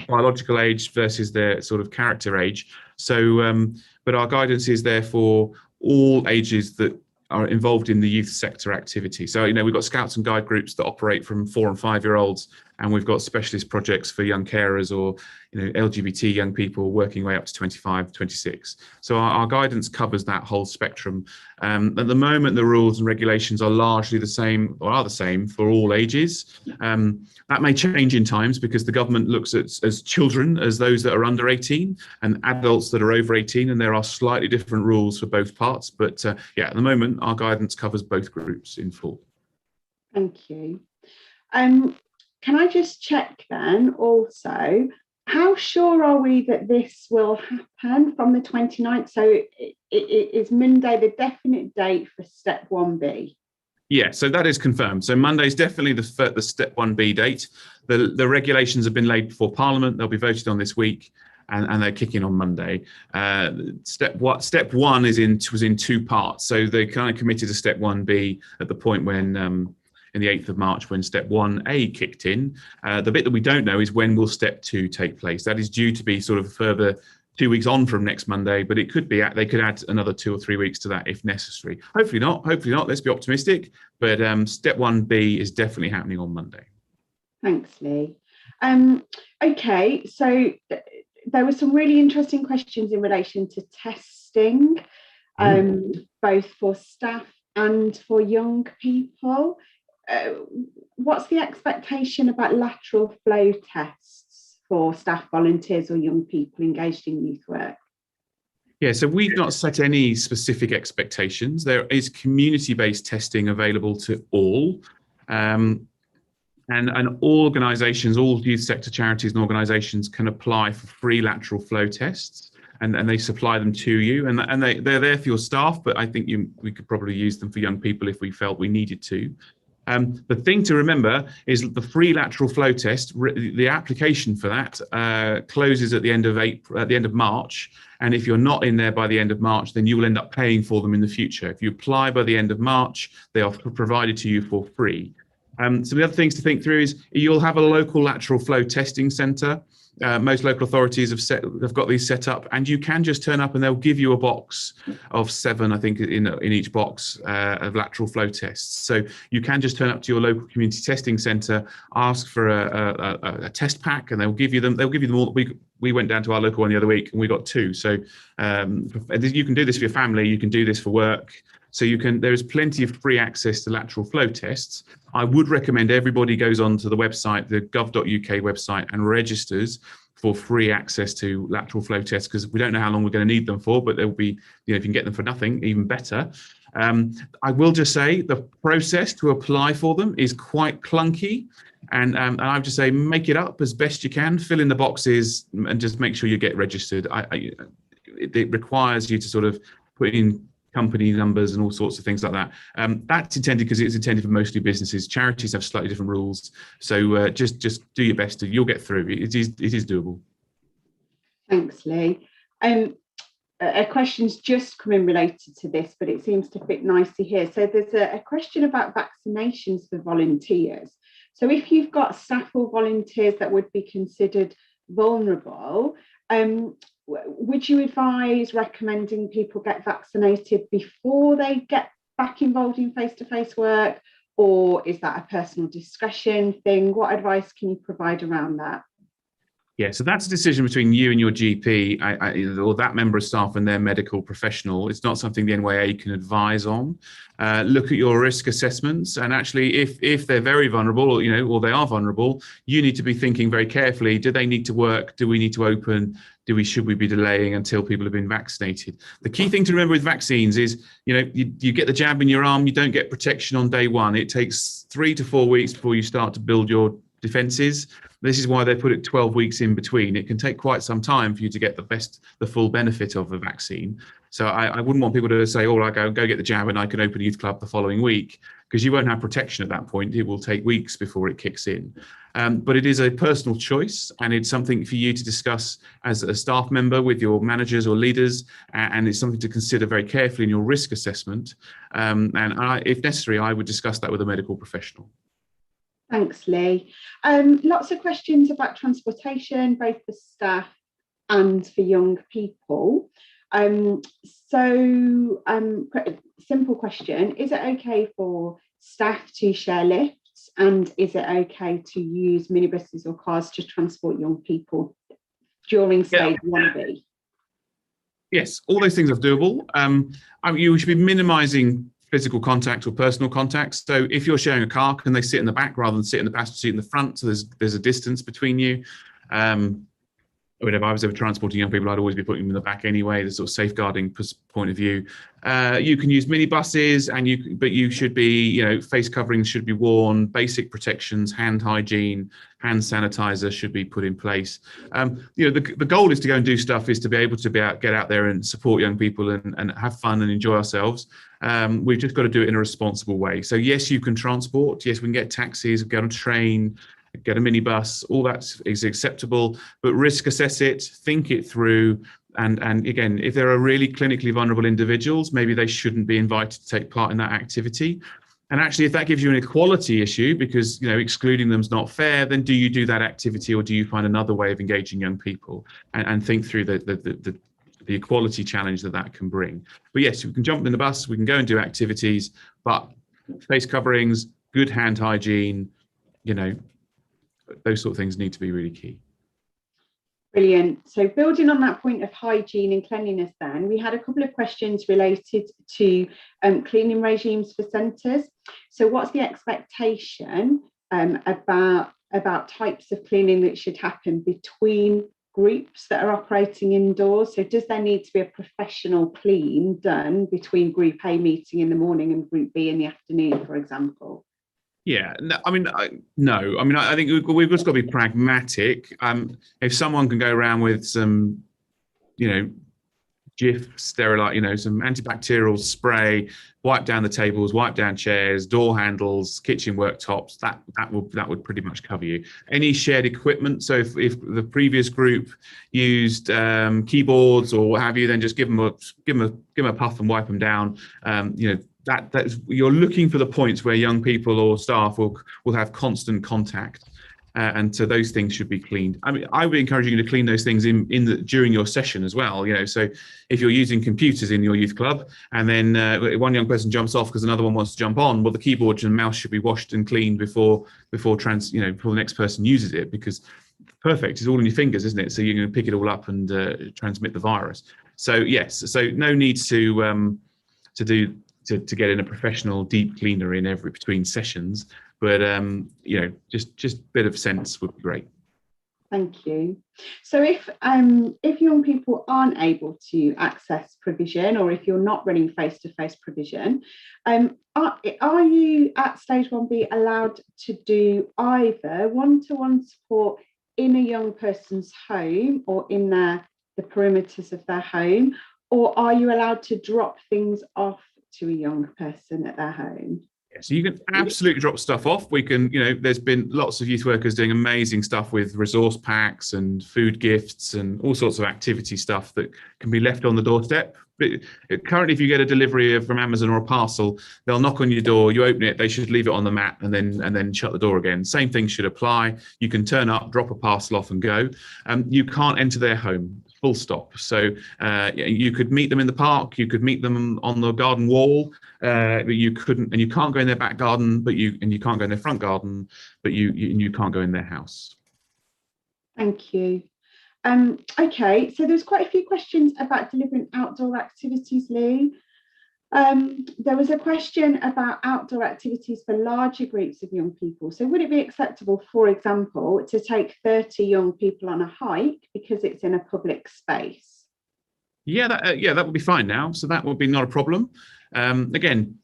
biological age versus their sort of character age. So, but our guidance is there for all ages that are involved in the youth sector activity. So, we've got Scouts and Guide groups that operate from 4 and 5 year olds and we've got specialist projects for young carers or LGBT young people working way up to 25, 26. So our guidance covers that whole spectrum. At the moment, the rules and regulations are largely the same, or are the same for all ages. That may change in times because the government looks at as children as those that are under 18 and adults that are over 18, and there are slightly different rules for both parts. But yeah, at the moment, our guidance covers both groups in full. Thank you. Can I just check then also, how sure are we that this will happen from the 29th? So is Monday the definite date for step 1B? Yeah, so that is confirmed. So Monday is definitely the step 1B date. The regulations have been laid before Parliament. They'll be voted on this week, and they're kicking on Monday. Step one was in 2 parts. So they kind of committed to step 1B at the point when in the 8th of March, when step 1A kicked in. The bit that we don't know is when will step 2 take place. That is due to be sort of further 2 weeks on from next Monday, but it could be they could add another 2 or 3 weeks to that if necessary. Hopefully not. Let's be optimistic. But step 1B is definitely happening on Monday. Thanks, Lee. Okay, so there were some really interesting questions in relation to testing, both for staff and for young people. What's the expectation about lateral flow tests for staff, volunteers or young people engaged in youth work? Yeah, so we've not set any specific expectations. There is community-based testing available to all. And all organisations, all youth sector charities and organisations can apply for free lateral flow tests, and they supply them to you. And they're there for your staff, but I think we could probably use them for young people if we felt we needed to. The thing to remember is that the free lateral flow test, the application for that closes at the end of March. And if you're not in there by the end of March, then you will end up paying for them in the future. If you apply by the end of March, they are provided to you for free. So the other things to think through is you'll have a local lateral flow testing centre. Most local authorities have got these set up, and you can just turn up and they'll give you a box of 7, I think, in each box of lateral flow tests. So you can just turn up to your local community testing centre, ask for a test pack, and they'll give you them. They'll give you them all. We went down to our local one the other week, and we got 2. So you can do this for your family. You can do this for work. So there is plenty of free access to lateral flow tests. I would recommend everybody goes onto the website, the gov.uk website, and registers for free access to lateral flow tests, because we don't know how long we're going to need them for, but they'll be, if you can get them for nothing, even better. I will just say the process to apply for them is quite clunky. And I would just say make it up as best you can, fill in the boxes and just make sure you get registered. It requires you to sort of put in company numbers and all sorts of things like that. That's intended because it's intended for mostly businesses. Charities have slightly different rules. So just do your best. You'll get through. It is doable. Thanks, Lee. A question's just come in related to this, but it seems to fit nicely here. So there's a question about vaccinations for volunteers. So if you've got staff or volunteers that would be considered vulnerable, would you advise recommending people get vaccinated before they get back involved in face-to-face work, or is that a personal discretion thing? What advice can you provide around that? Yeah, so that's a decision between you and your GP or that member of staff and their medical professional. It's not something the NYA can advise on. Look at your risk assessments, and actually, if they're very vulnerable, or they are vulnerable, you need to be thinking very carefully. Do they need to work? Do we need to open? Should we be delaying until people have been vaccinated? The key thing to remember with vaccines is, you get the jab in your arm, you don't get protection on day one. It takes 3 to 4 weeks before you start to build your defenses. This is why they put it 12 weeks in between. It can take quite some time for you to get the full benefit of a vaccine. So I wouldn't want people to say, I go get the jab and I can open a youth club the following week, because you won't have protection at that point. It will take weeks before it kicks in. But it is a personal choice, and it's something for you to discuss as a staff member with your managers or leaders, and it's something to consider very carefully in your risk assessment. If necessary, I would discuss that with a medical professional. Thanks, Lee. Lots of questions about transportation, both for staff and for young people. Simple question: is it okay for staff to share lifts routes? And is it okay to use minibuses or cars to transport young people during stage 1B? Yes, all those things are doable. You should be minimising physical contact or personal contact. So if you're sharing a car, can they sit in the back rather than sit in the passenger seat in the front? So there's a distance between you. Whenever I was ever transporting young people, I'd always be putting them in the back anyway. The sort of safeguarding point of view. You can use minibuses, but you should be, face coverings should be worn, basic protections, hand hygiene, hand sanitizer should be put in place. The goal is to go and do stuff, is to be able to get out there and support young people and have fun and enjoy ourselves. We've just got to do it in a responsible way. So yes, you can transport. Yes, we can get taxis, get on a train, get a minibus, all that is acceptable, but risk assess it, think it through. And again, if there are really clinically vulnerable individuals, maybe they shouldn't be invited to take part in that activity. And actually, if that gives you an equality issue, because excluding them is not fair, then do you do that activity, or do you find another way of engaging young people and think through the equality challenge that can bring? But yes, we can jump in the bus, we can go and do activities, but face coverings, good hand hygiene, those sort of things need to be really key. Brilliant. So building on that point of hygiene and cleanliness, then we had a couple of questions related to cleaning regimes for centres. So what's the expectation about types of cleaning that should happen between groups that are operating indoors? So does there need to be a professional clean done between group A meeting in the morning and group B in the afternoon, for example? Yeah, no, I think we've just got to be pragmatic. If someone can go around with some, Jif sterilite, some antibacterial spray, wipe down the tables, wipe down chairs, door handles, kitchen worktops, that would pretty much cover you. Any shared equipment. So if the previous group used keyboards or what have you, then just give them a puff and wipe them down. That's you're looking for the points where young people or staff will have constant contact, and so those things should be cleaned. I would be encouraging you to clean those things during your session as well. So if you're using computers in your youth club, and then one young person jumps off because another one wants to jump on, well, the keyboard and mouse should be washed and cleaned before the next person uses it, because perfect is all in your fingers, isn't it? So you're going to pick it all up and transmit the virus. So yes, so no need to get in a professional deep cleaner in between sessions, but just a bit of sense would be great. Thank you. So if young people aren't able to access provision, or if you're not running face-to-face provision, are you at stage 1B allowed to do either one-to-one support in a young person's home or in the perimeters of their home, or are you allowed to drop things off to a young person at their home? Yeah, so you can absolutely drop stuff off. We can, there's been lots of youth workers doing amazing stuff with resource packs and food gifts and all sorts of activity stuff that can be left on the doorstep. But currently, if you get a delivery from Amazon or a parcel, they'll knock on your door, you open it, they should leave it on the mat and then shut the door again. Same thing should apply. You can turn up, drop a parcel off and go. You can't enter their home. Full stop. So you could meet them in the park, you could meet them on the garden wall, but you couldn't, and you can't go in their back garden, you can't go in their front garden, but you can't go in their house. Thank you. Okay, so there's quite a few questions about delivering outdoor activities, Lee. There was a question about outdoor activities for larger groups of young people. So would it be acceptable, for example, to take 30 young people on a hike because it's in a public space? Yeah, that would be fine now. So that would be not a problem. Again,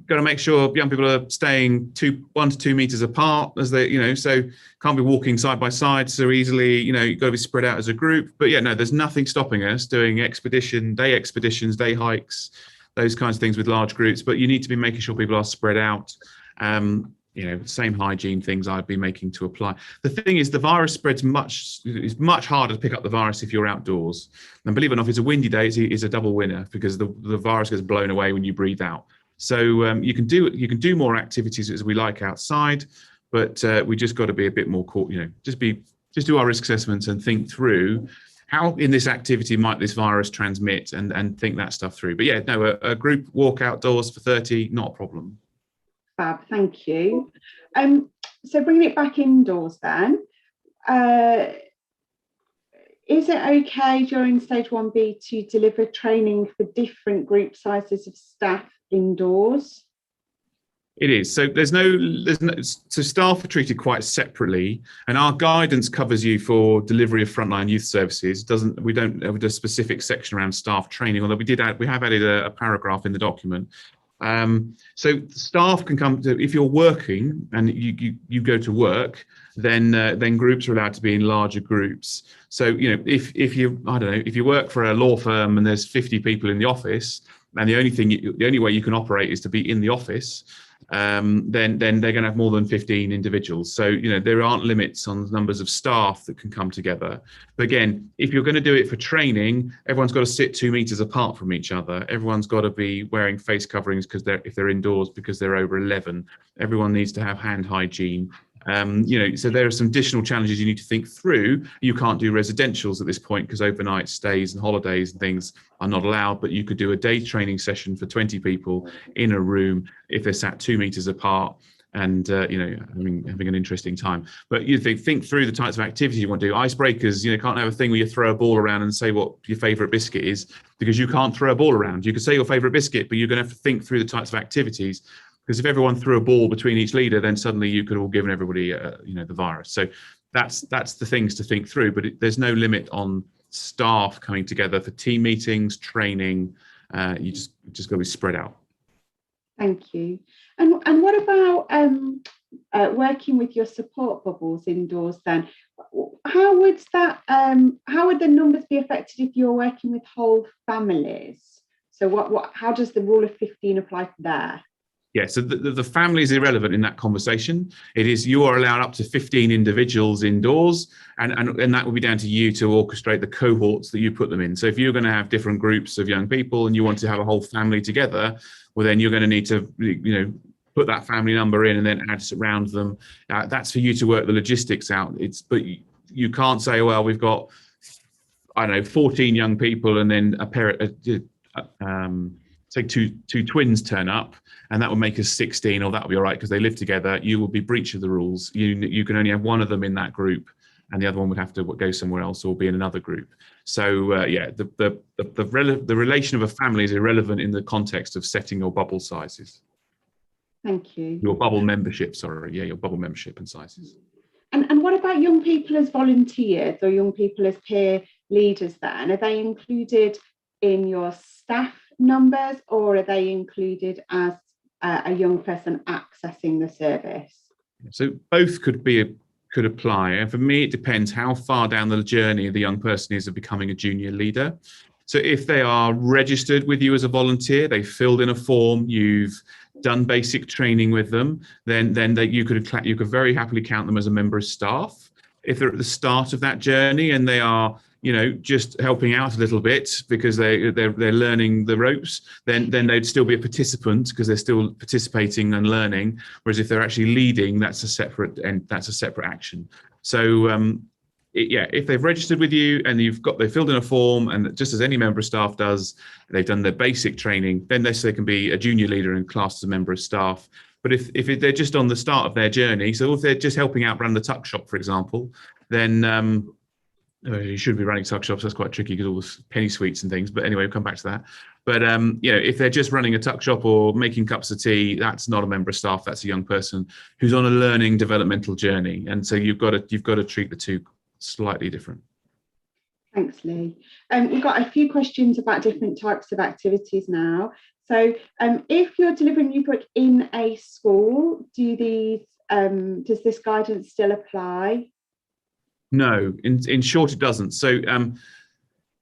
got to make sure young people are staying 1 to 2 meters apart, as they, so can't be walking side by side so easily. You've got to be spread out as a group. But yeah, no, there's nothing stopping us doing day expeditions, day hikes, those kinds of things with large groups, but you need to be making sure people are spread out. Same hygiene things I'd be making to apply. The thing is, the virus spreads it's much harder to pick up the virus if you're outdoors. And believe it or not, if it's a windy day, it's a double winner, because the virus gets blown away when you breathe out. So you can do more activities as we like outside, but we just got to be a bit more just do our risk assessments and think through how in this activity might this virus transmit, and think that stuff through. But yeah, no, a group walk outdoors for 30, not a problem. Fab, thank you. So bringing it back indoors then, is it okay during stage 1B to deliver training for different group sizes of staff indoors? It is. So so staff are treated quite separately, and our guidance covers you for delivery of frontline youth services. We don't have a specific section around staff training, although we have added a paragraph in the document. So staff can come to, if you're working and you go to work, then groups are allowed to be in larger groups. So, you know, if you, I don't know, if you work for a law firm and there's 50 people in the office, and the only way you can operate is to be in the office, then they're going to have more than 15 individuals. So, you know, there aren't limits on the numbers of staff that can come together. But again, if you're going to do it for training, everyone's got to sit 2 meters apart from each other. Everyone's got to be wearing face coverings if they're indoors, because they're over 11. Everyone needs to have hand hygiene. You know, so there are some additional challenges you need to think through. You can't do residentials at this point because overnight stays and holidays and things are not allowed, but you could do a day training session for 20 people in a room if they're sat 2 meters apart and, you know, having an interesting time. But you think through the types of activities you want to do. Icebreakers, you know, can't have a thing where you throw a ball around and say what your favorite biscuit is, because you can't throw a ball around. You could say your favorite biscuit, but you're going to have to think through the types of activities. Because if everyone threw a ball between each leader, then suddenly you could have all given everybody, you know, the virus. So that's the things to think through. But there's no limit on staff coming together for team meetings, training. You just got to be spread out. Thank you. And what about working with your support bubbles indoors then? How would the numbers be affected if you're working with whole families? So how does the rule of 15 apply there? Yeah, so the family is irrelevant in that conversation. It is, you are allowed up to 15 individuals indoors, and that will be down to you to orchestrate the cohorts that you put them in. So if you're going to have different groups of young people and you want to have a whole family together, well, then you're going to need to, you know, put that family number in and then add around them. That's for you to work the logistics out. But you can't say, well, we've got, I don't know, 14 young people and then a pair, say two twins turn up, and that will make us 16, or that'll be all right because they live together. You will be breach of the rules. You can only have one of them in that group, and the other one would have to go somewhere else or be in another group. So yeah, the relation of a family is irrelevant in the context of setting your bubble sizes. Thank you. Your bubble membership, sorry, yeah, your bubble membership and sizes. And what about young people as volunteers or young people as peer leaders then? Are they included in your staff numbers, or are they included as a young person accessing the service? So both could apply, and for me it depends how far down the journey the young person is of becoming a junior leader. So if they are registered with you as a volunteer, they filled in a form, you've done basic training with them, then you could very happily count them as a member of staff. If they're at the start of that journey and they are, you know, just helping out a little bit because they're learning the ropes, then they'd still be a participant because they're still participating and learning. Whereas if they're actually leading, that's a separate action. So yeah, if they've registered with you and they filled in a form, and just as any member of staff does, they've done their basic training, then they can be a junior leader and classed as a member of staff. But if they're just on the start of their journey, so if they're just helping out run the tuck shop, for example, then you should be running tuck shops. That's quite tricky because all the penny sweets and things. But anyway, we'll come back to that. But you know, if they're just running a tuck shop or making cups of tea, that's not a member of staff. That's a young person who's on a learning developmental journey. And so you've got to treat the two slightly different. Thanks, Lee. We've got a few questions about different types of activities now. So if you're delivering new work in a school, does this guidance still apply? No, in short, it doesn't. So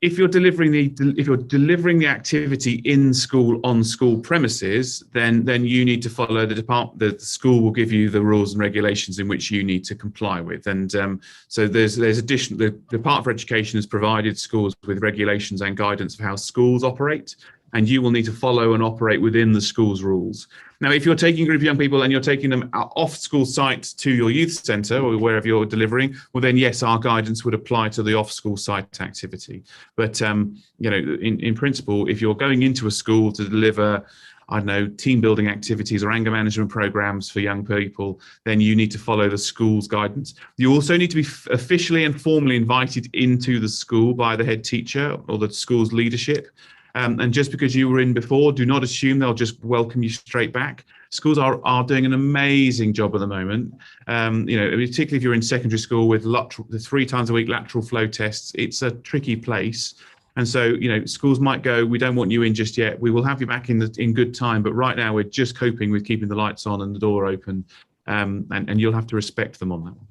if you're delivering the activity in school on school premises, then you need to follow the department. The school will give you the rules and regulations in which you need to comply with. And so there's additional. The Department for Education has provided schools with regulations and guidance of how schools operate, and you will need to follow and operate within the school's rules. Now, if you're taking a group of young people and you're taking them off school site to your youth centre or wherever you're delivering, well, then yes, our guidance would apply to the off school site activity. But you know, in principle, if you're going into a school to deliver, I don't know, team building activities or anger management programs for young people, then you need to follow the school's guidance. You also need to be officially and formally invited into the school by the head teacher or the school's leadership. And just because you were in before, do not assume they'll just welcome you straight back. Schools are doing an amazing job at the moment. Particularly if you're in secondary school with the 3 times a week lateral flow tests, it's a tricky place. And so, schools might go, we don't want you in just yet. We will have you back in good time. But right now, we're just coping with keeping the lights on and the door open. And you'll have to respect them on that one.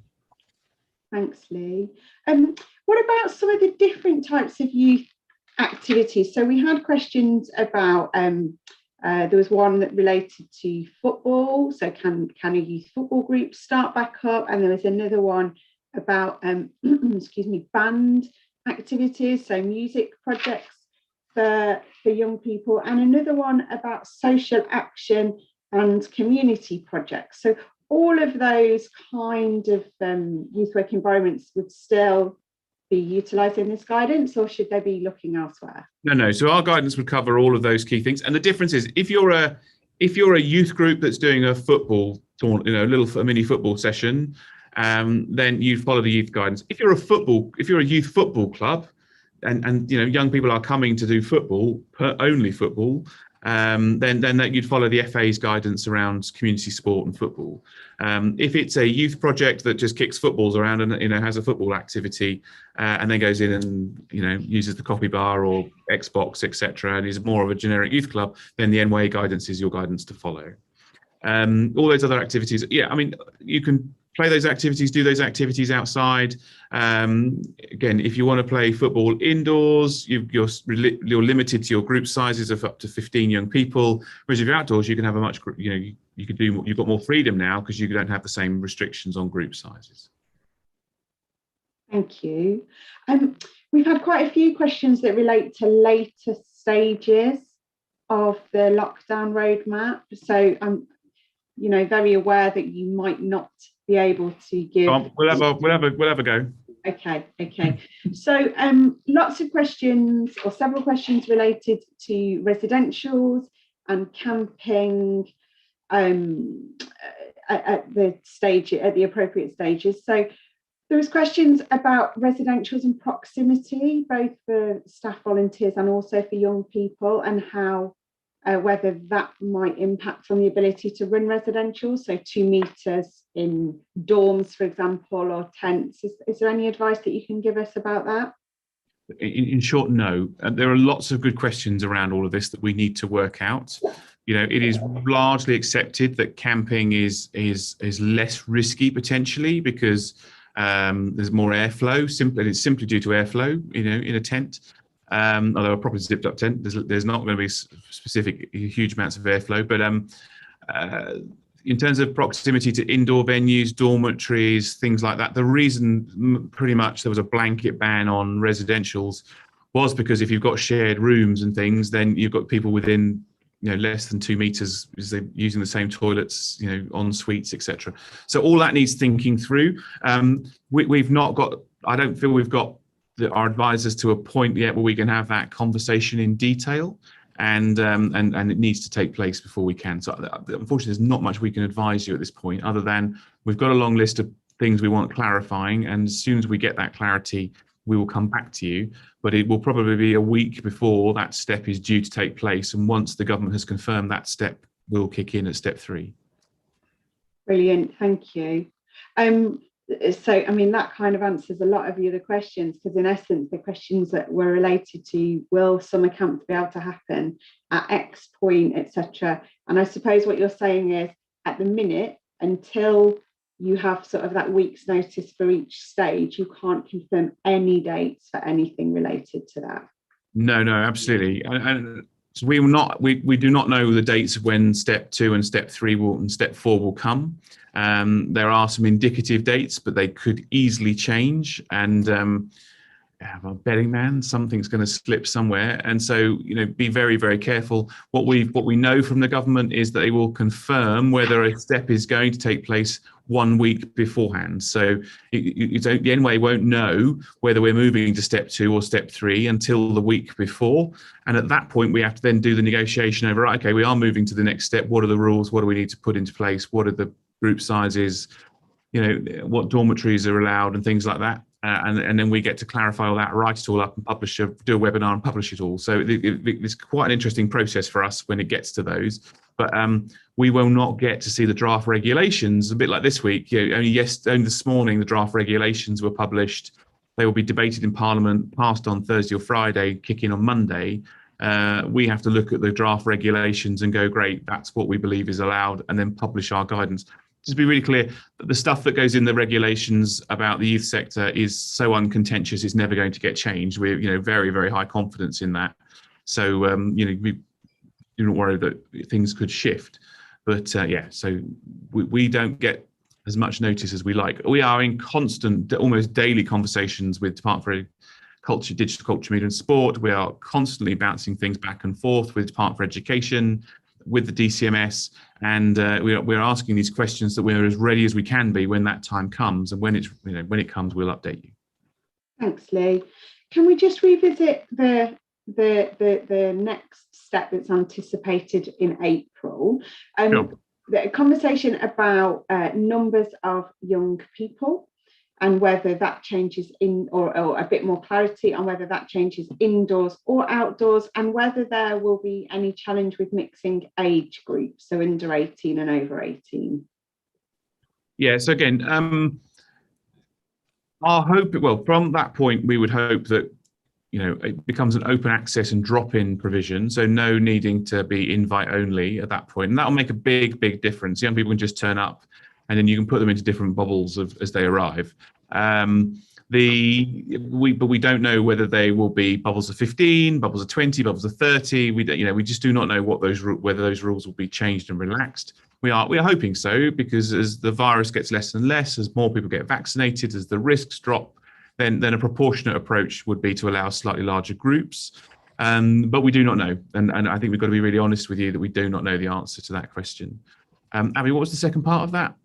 Thanks, Lee. What about some of the different types of youth activities? So we had questions about, there was one that related to football. So can a youth football group start back up? And there was another one about, band activities, so music projects for young people, and another one about social action and community projects. So all of those kind of youth work environments would still be utilising this guidance, or should they be looking elsewhere? No. So our guidance would cover all of those key things. And the difference is, if you're a youth group that's doing a football tournament, a mini football session, then you follow the youth guidance. If you're a youth football club, and young people are coming to do football, only football, then that you'd follow the FA's guidance around community sport and football. If it's a youth project that just kicks footballs around and has a football activity, and then goes in and uses the coffee bar or Xbox, etc., and is more of a generic youth club, then the NYA guidance is your guidance to follow. All those other activities, you can play those activities, do those activities outside. Again, if you want to play football indoors, you're limited to your group sizes of up to 15 young people. Whereas if you're outdoors, you can have you've got more freedom now because you don't have the same restrictions on group sizes. Thank you. We've had quite a few questions that relate to later stages of the lockdown roadmap. So I'm very aware that you might not be able to give. We'll have a go. Okay. So lots of questions, or several questions, related to residentials and camping at the appropriate stages. So there was questions about residentials and proximity, both for staff volunteers and also for young people, and how whether that might impact on the ability to run residential, so 2 meters in dorms, for example, or tents. Is there any advice that you can give us about that? In short, no. There are lots of good questions around all of this that we need to work out. It is largely accepted that camping is less risky potentially because there's more airflow. It's simply due to airflow, in a tent. Although a properly zipped up tent, there's not going to be specific huge amounts of airflow. But in terms of proximity to indoor venues, dormitories, things like that, the reason pretty much there was a blanket ban on residentials was because if you've got shared rooms and things, then you've got people within less than 2 meters using the same toilets, en suites, etc. So all that needs thinking through. We've not got. I don't feel we've got our advisors to a point yet where we can have that conversation in detail, and it needs to take place before we can. So unfortunately, there's not much we can advise you at this point, other than we've got a long list of things we want clarifying, and as soon as we get that clarity, we will come back to you. But it will probably be a week before that step is due to take place, and once the government has confirmed that step, will kick in at step 3. Brilliant, thank you. So, that kind of answers a lot of the other questions, because in essence, the questions that were related to, will summer camps be able to happen at X point, etc. And I suppose what you're saying is, at the minute, until you have sort of that week's notice for each stage, you can't confirm any dates for anything related to that. No, absolutely. And so we do not know the dates of when step 2 and step 3 and step 4 will come. There are some indicative dates, but they could easily change. And have a betting man, something's going to slip somewhere. And so, be very, very careful. What we know from the government is that they will confirm whether a step is going to take place 1 week beforehand. So the NYA won't know whether we're moving to step 2 or step 3 until the week before. And at that point, we have to then do the negotiation over, right, okay, we are moving to the next step. What are the rules? What do we need to put into place? What are the group sizes? What dormitories are allowed and things like that. And then we get to clarify all that, write it all up and do a webinar and publish it all. So it's quite an interesting process for us when it gets to those. But we will not get to see the draft regulations, a bit like this week. Only this morning, the draft regulations were published. They will be debated in Parliament, passed on Thursday or Friday, kick in on Monday. We have to look at the draft regulations and go, great, that's what we believe is allowed, and then publish our guidance. Just to be really clear, the stuff that goes in the regulations about the youth sector is so uncontentious, it's never going to get changed. We're, very, very high confidence in that. So, we don't worry that things could shift. But so we don't get as much notice as we like. We are in constant, almost daily conversations with Department for Culture, Digital Culture, Media and Sport. We are constantly bouncing things back and forth with Department for Education, with the DCMS, and we're asking these questions that we're as ready as we can be when that time comes, and when it comes, we'll update you. Thanks, Lee. Can we just revisit the next step that's anticipated in April? Sure. The conversation about numbers of young people, and whether that changes or a bit more clarity on whether that changes indoors or outdoors, and whether there will be any challenge with mixing age groups, so under 18 and over 18. Yeah, so again, our hope, from that point, we would hope that, it becomes an open access and drop-in provision, so no needing to be invite only at that point. And that'll make a big, big difference. Young people can just turn up, and then you can put them into different bubbles as they arrive. But we don't know whether they will be bubbles of 15, bubbles of 20, bubbles of 30. We just do not know whether those rules will be changed and relaxed. We are hoping so, because as the virus gets less and less, as more people get vaccinated, as the risks drop, then a proportionate approach would be to allow slightly larger groups. But we do not know, and I think we've got to be really honest with you that we do not know the answer to that question. Abby, what was the second part of that?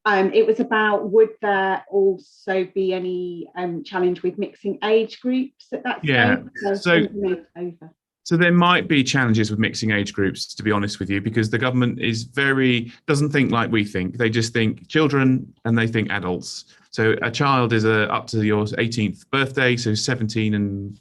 It was about, would there also be any challenge with mixing age groups at that stage? So there might be challenges with mixing age groups, to be honest with you, because the government doesn't think like we think. They just think children and they think adults. So a child is up to your 18th birthday, so 17 and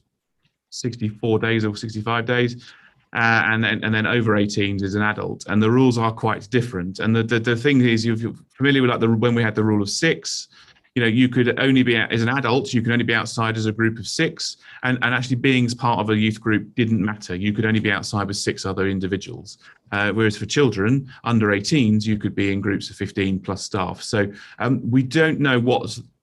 64 days or 65 days. And then over 18s is an adult, and the rules are quite different. And the thing is, if you're familiar with when we had the rule of 6, you could only be, as an adult, you can only be outside as a group of 6, and actually being as part of a youth group didn't matter. You could only be outside with 6 other individuals. Whereas for children under 18s, you could be in groups of 15 plus staff. So we don't know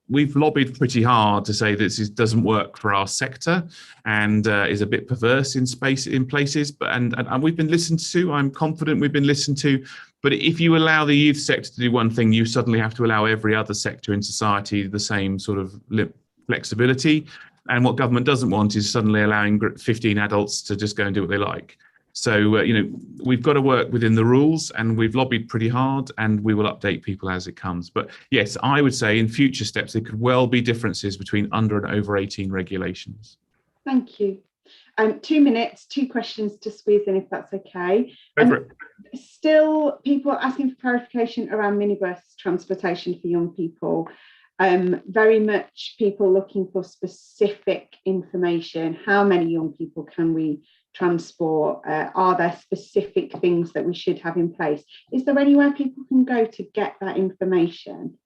we've lobbied pretty hard to say this doesn't work for our sector, and is a bit perverse in places. But and we've been listened to. I'm confident we've been listened to. But if you allow the youth sector to do one thing, you suddenly have to allow every other sector in society the same sort of flexibility. And what government doesn't want is suddenly allowing 15 adults to just go and do what they like. So, we've got to work within the rules, and we've lobbied pretty hard, and we will update people as it comes. But yes, I would say in future steps, there could well be differences between under and over 18 regulations. Thank you. 2 minutes, 2 questions to squeeze in, if that's okay. Still, people are asking for clarification around minibus transportation for young people. Very much people looking for specific information. How many young people can we transport? Are there specific things that we should have in place? Is there anywhere people can go to get that information?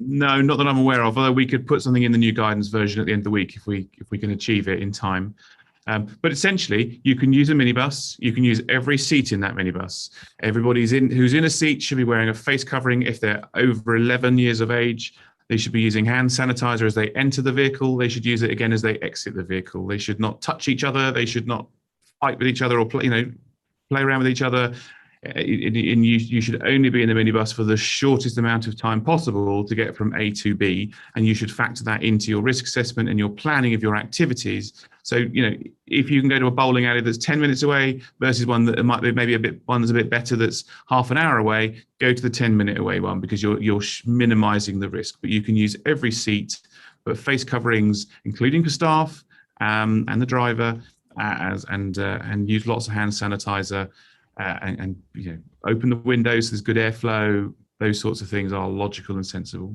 No, not that I'm aware of, although we could put something in the new guidance version at the end of the week if we can achieve it in time. But essentially, you can use a minibus. You can use every seat in that minibus. Everybody who's in a seat should be wearing a face covering. If they're over 11 years of age, they should be using hand sanitizer as they enter the vehicle. They should use it again as they exit the vehicle. They should not touch each other. They should not fight with each other or play around with each other. and you should only be in the minibus for the shortest amount of time possible to get from A to B, and you should factor that into your risk assessment and your planning of your activities. So, if you can go to a bowling alley that's 10 minutes away versus one that might be maybe one that's a bit better that's half an hour away, go to the 10-minute away one, because you're minimizing the risk. But you can use every seat, but face coverings, including for staff and the driver, and use lots of hand sanitizer. And open the windows so there's good airflow. Those sorts of things are logical and sensible.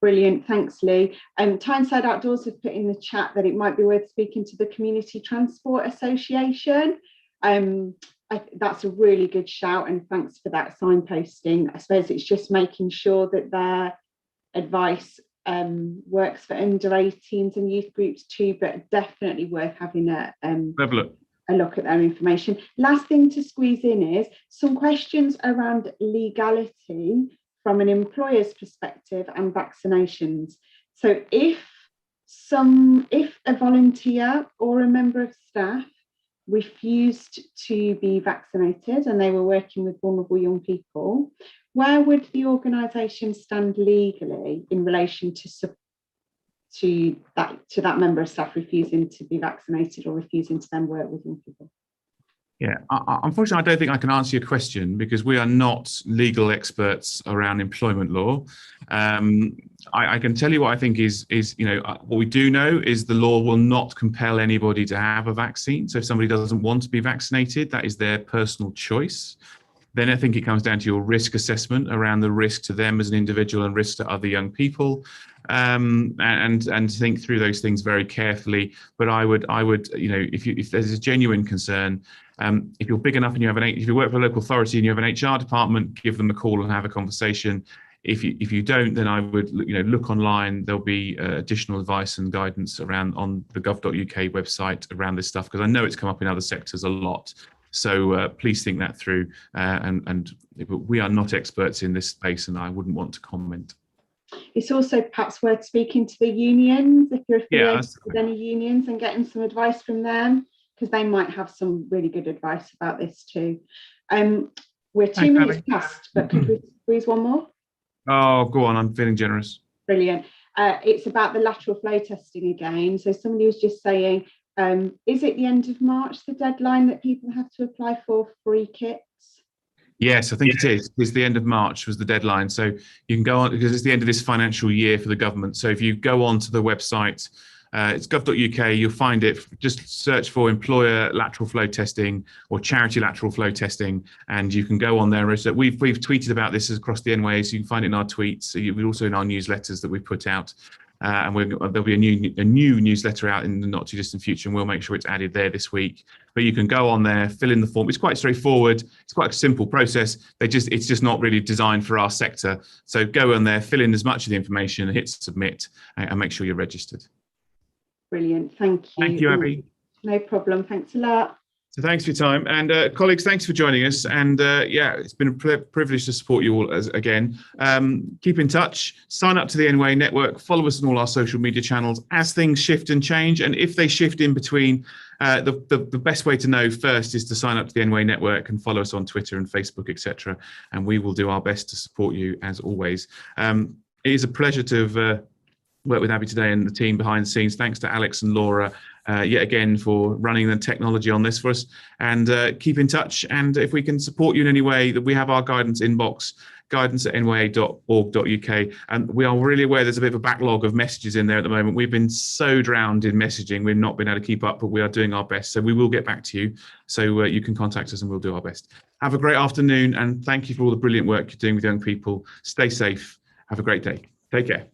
Brilliant, thanks, Lee. Tyneside Outdoors have put in the chat that it might be worth speaking to the Community Transport Association. That's a really good shout, and thanks for that signposting. I suppose it's just making sure that their advice works for under 18s and youth groups too, but definitely worth having a look at their information. Last thing to squeeze in is some questions around legality from an employer's perspective and vaccinations. So if a volunteer or a member of staff refused to be vaccinated and they were working with vulnerable young people, where would the organisation stand legally in relation to that member of staff refusing to be vaccinated or refusing to then work with young people? Yeah, unfortunately, I don't think I can answer your question because we are not legal experts around employment law. I can tell you what I think is what we do know is the law will not compel anybody to have a vaccine. So if somebody doesn't want to be vaccinated, that is their personal choice. Then I think it comes down to your risk assessment around the risk to them as an individual and risk to other young people, and think through those things very carefully. But I would, if there's a genuine concern, if you're big enough and if you work for a local authority and you have an HR department, give them a call and have a conversation. If you don't, then I would look online. There'll be additional advice and guidance around on the gov.uk website around this stuff, because I know it's come up in other sectors a lot. So please think that through, and we are not experts in this space, and I wouldn't want to comment. It's also perhaps worth speaking to the unions if you're affiliated with any unions and getting some advice from them, because they might have some really good advice about this too. We're 2 minutes past, but could we squeeze one more? Oh, go on, I'm feeling generous. Brilliant. It's about the lateral flow testing again. So somebody was just saying, is it the end of March, the deadline that people have to apply for free kits? Yes, I think it is. It's the end of March was the deadline. So you can go on, because it's the end of this financial year for the government. So if you go on to the website, it's gov.uk, you'll find it. Just search for employer lateral flow testing or charity lateral flow testing, and you can go on there. So we've tweeted about this across the NYA, so you can find it in our tweets. We're also in our newsletters that we put out. And there'll be a new newsletter out in the not too distant future, and we'll make sure it's added there this week. But you can go on there, fill in the form. It's quite straightforward. It's quite a simple process. It's just not really designed for our sector. So go on there, fill in as much of the information, hit submit, and make sure you're registered. Brilliant. Thank you. Thank you, Abby. No problem. Thanks a lot. So thanks for your time, and colleagues, thanks for joining us. And it's been a privilege to support you all again. Keep in touch, sign up to the NYA network, follow us on all our social media channels as things shift and change. And if they shift in between, the best way to know first is to sign up to the NYA network and follow us on Twitter and Facebook, etc. And we will do our best to support you as always. It is a pleasure to have worked with Abby today and the team behind the scenes. Thanks to Alex and Laura yet again for running the technology on this for us, and keep in touch. And if we can support you in any way, that we have our guidance inbox, guidance@nya.org.uk, and we are really aware there's a bit of a backlog of messages in there at the moment. We've been so drowned in messaging, we've not been able to keep up, but we are doing our best. So we will get back to you, so you can contact us and we'll do our best. Have a great afternoon, and thank you for all the brilliant work you're doing with young people. Stay safe. Have a great day. Take care.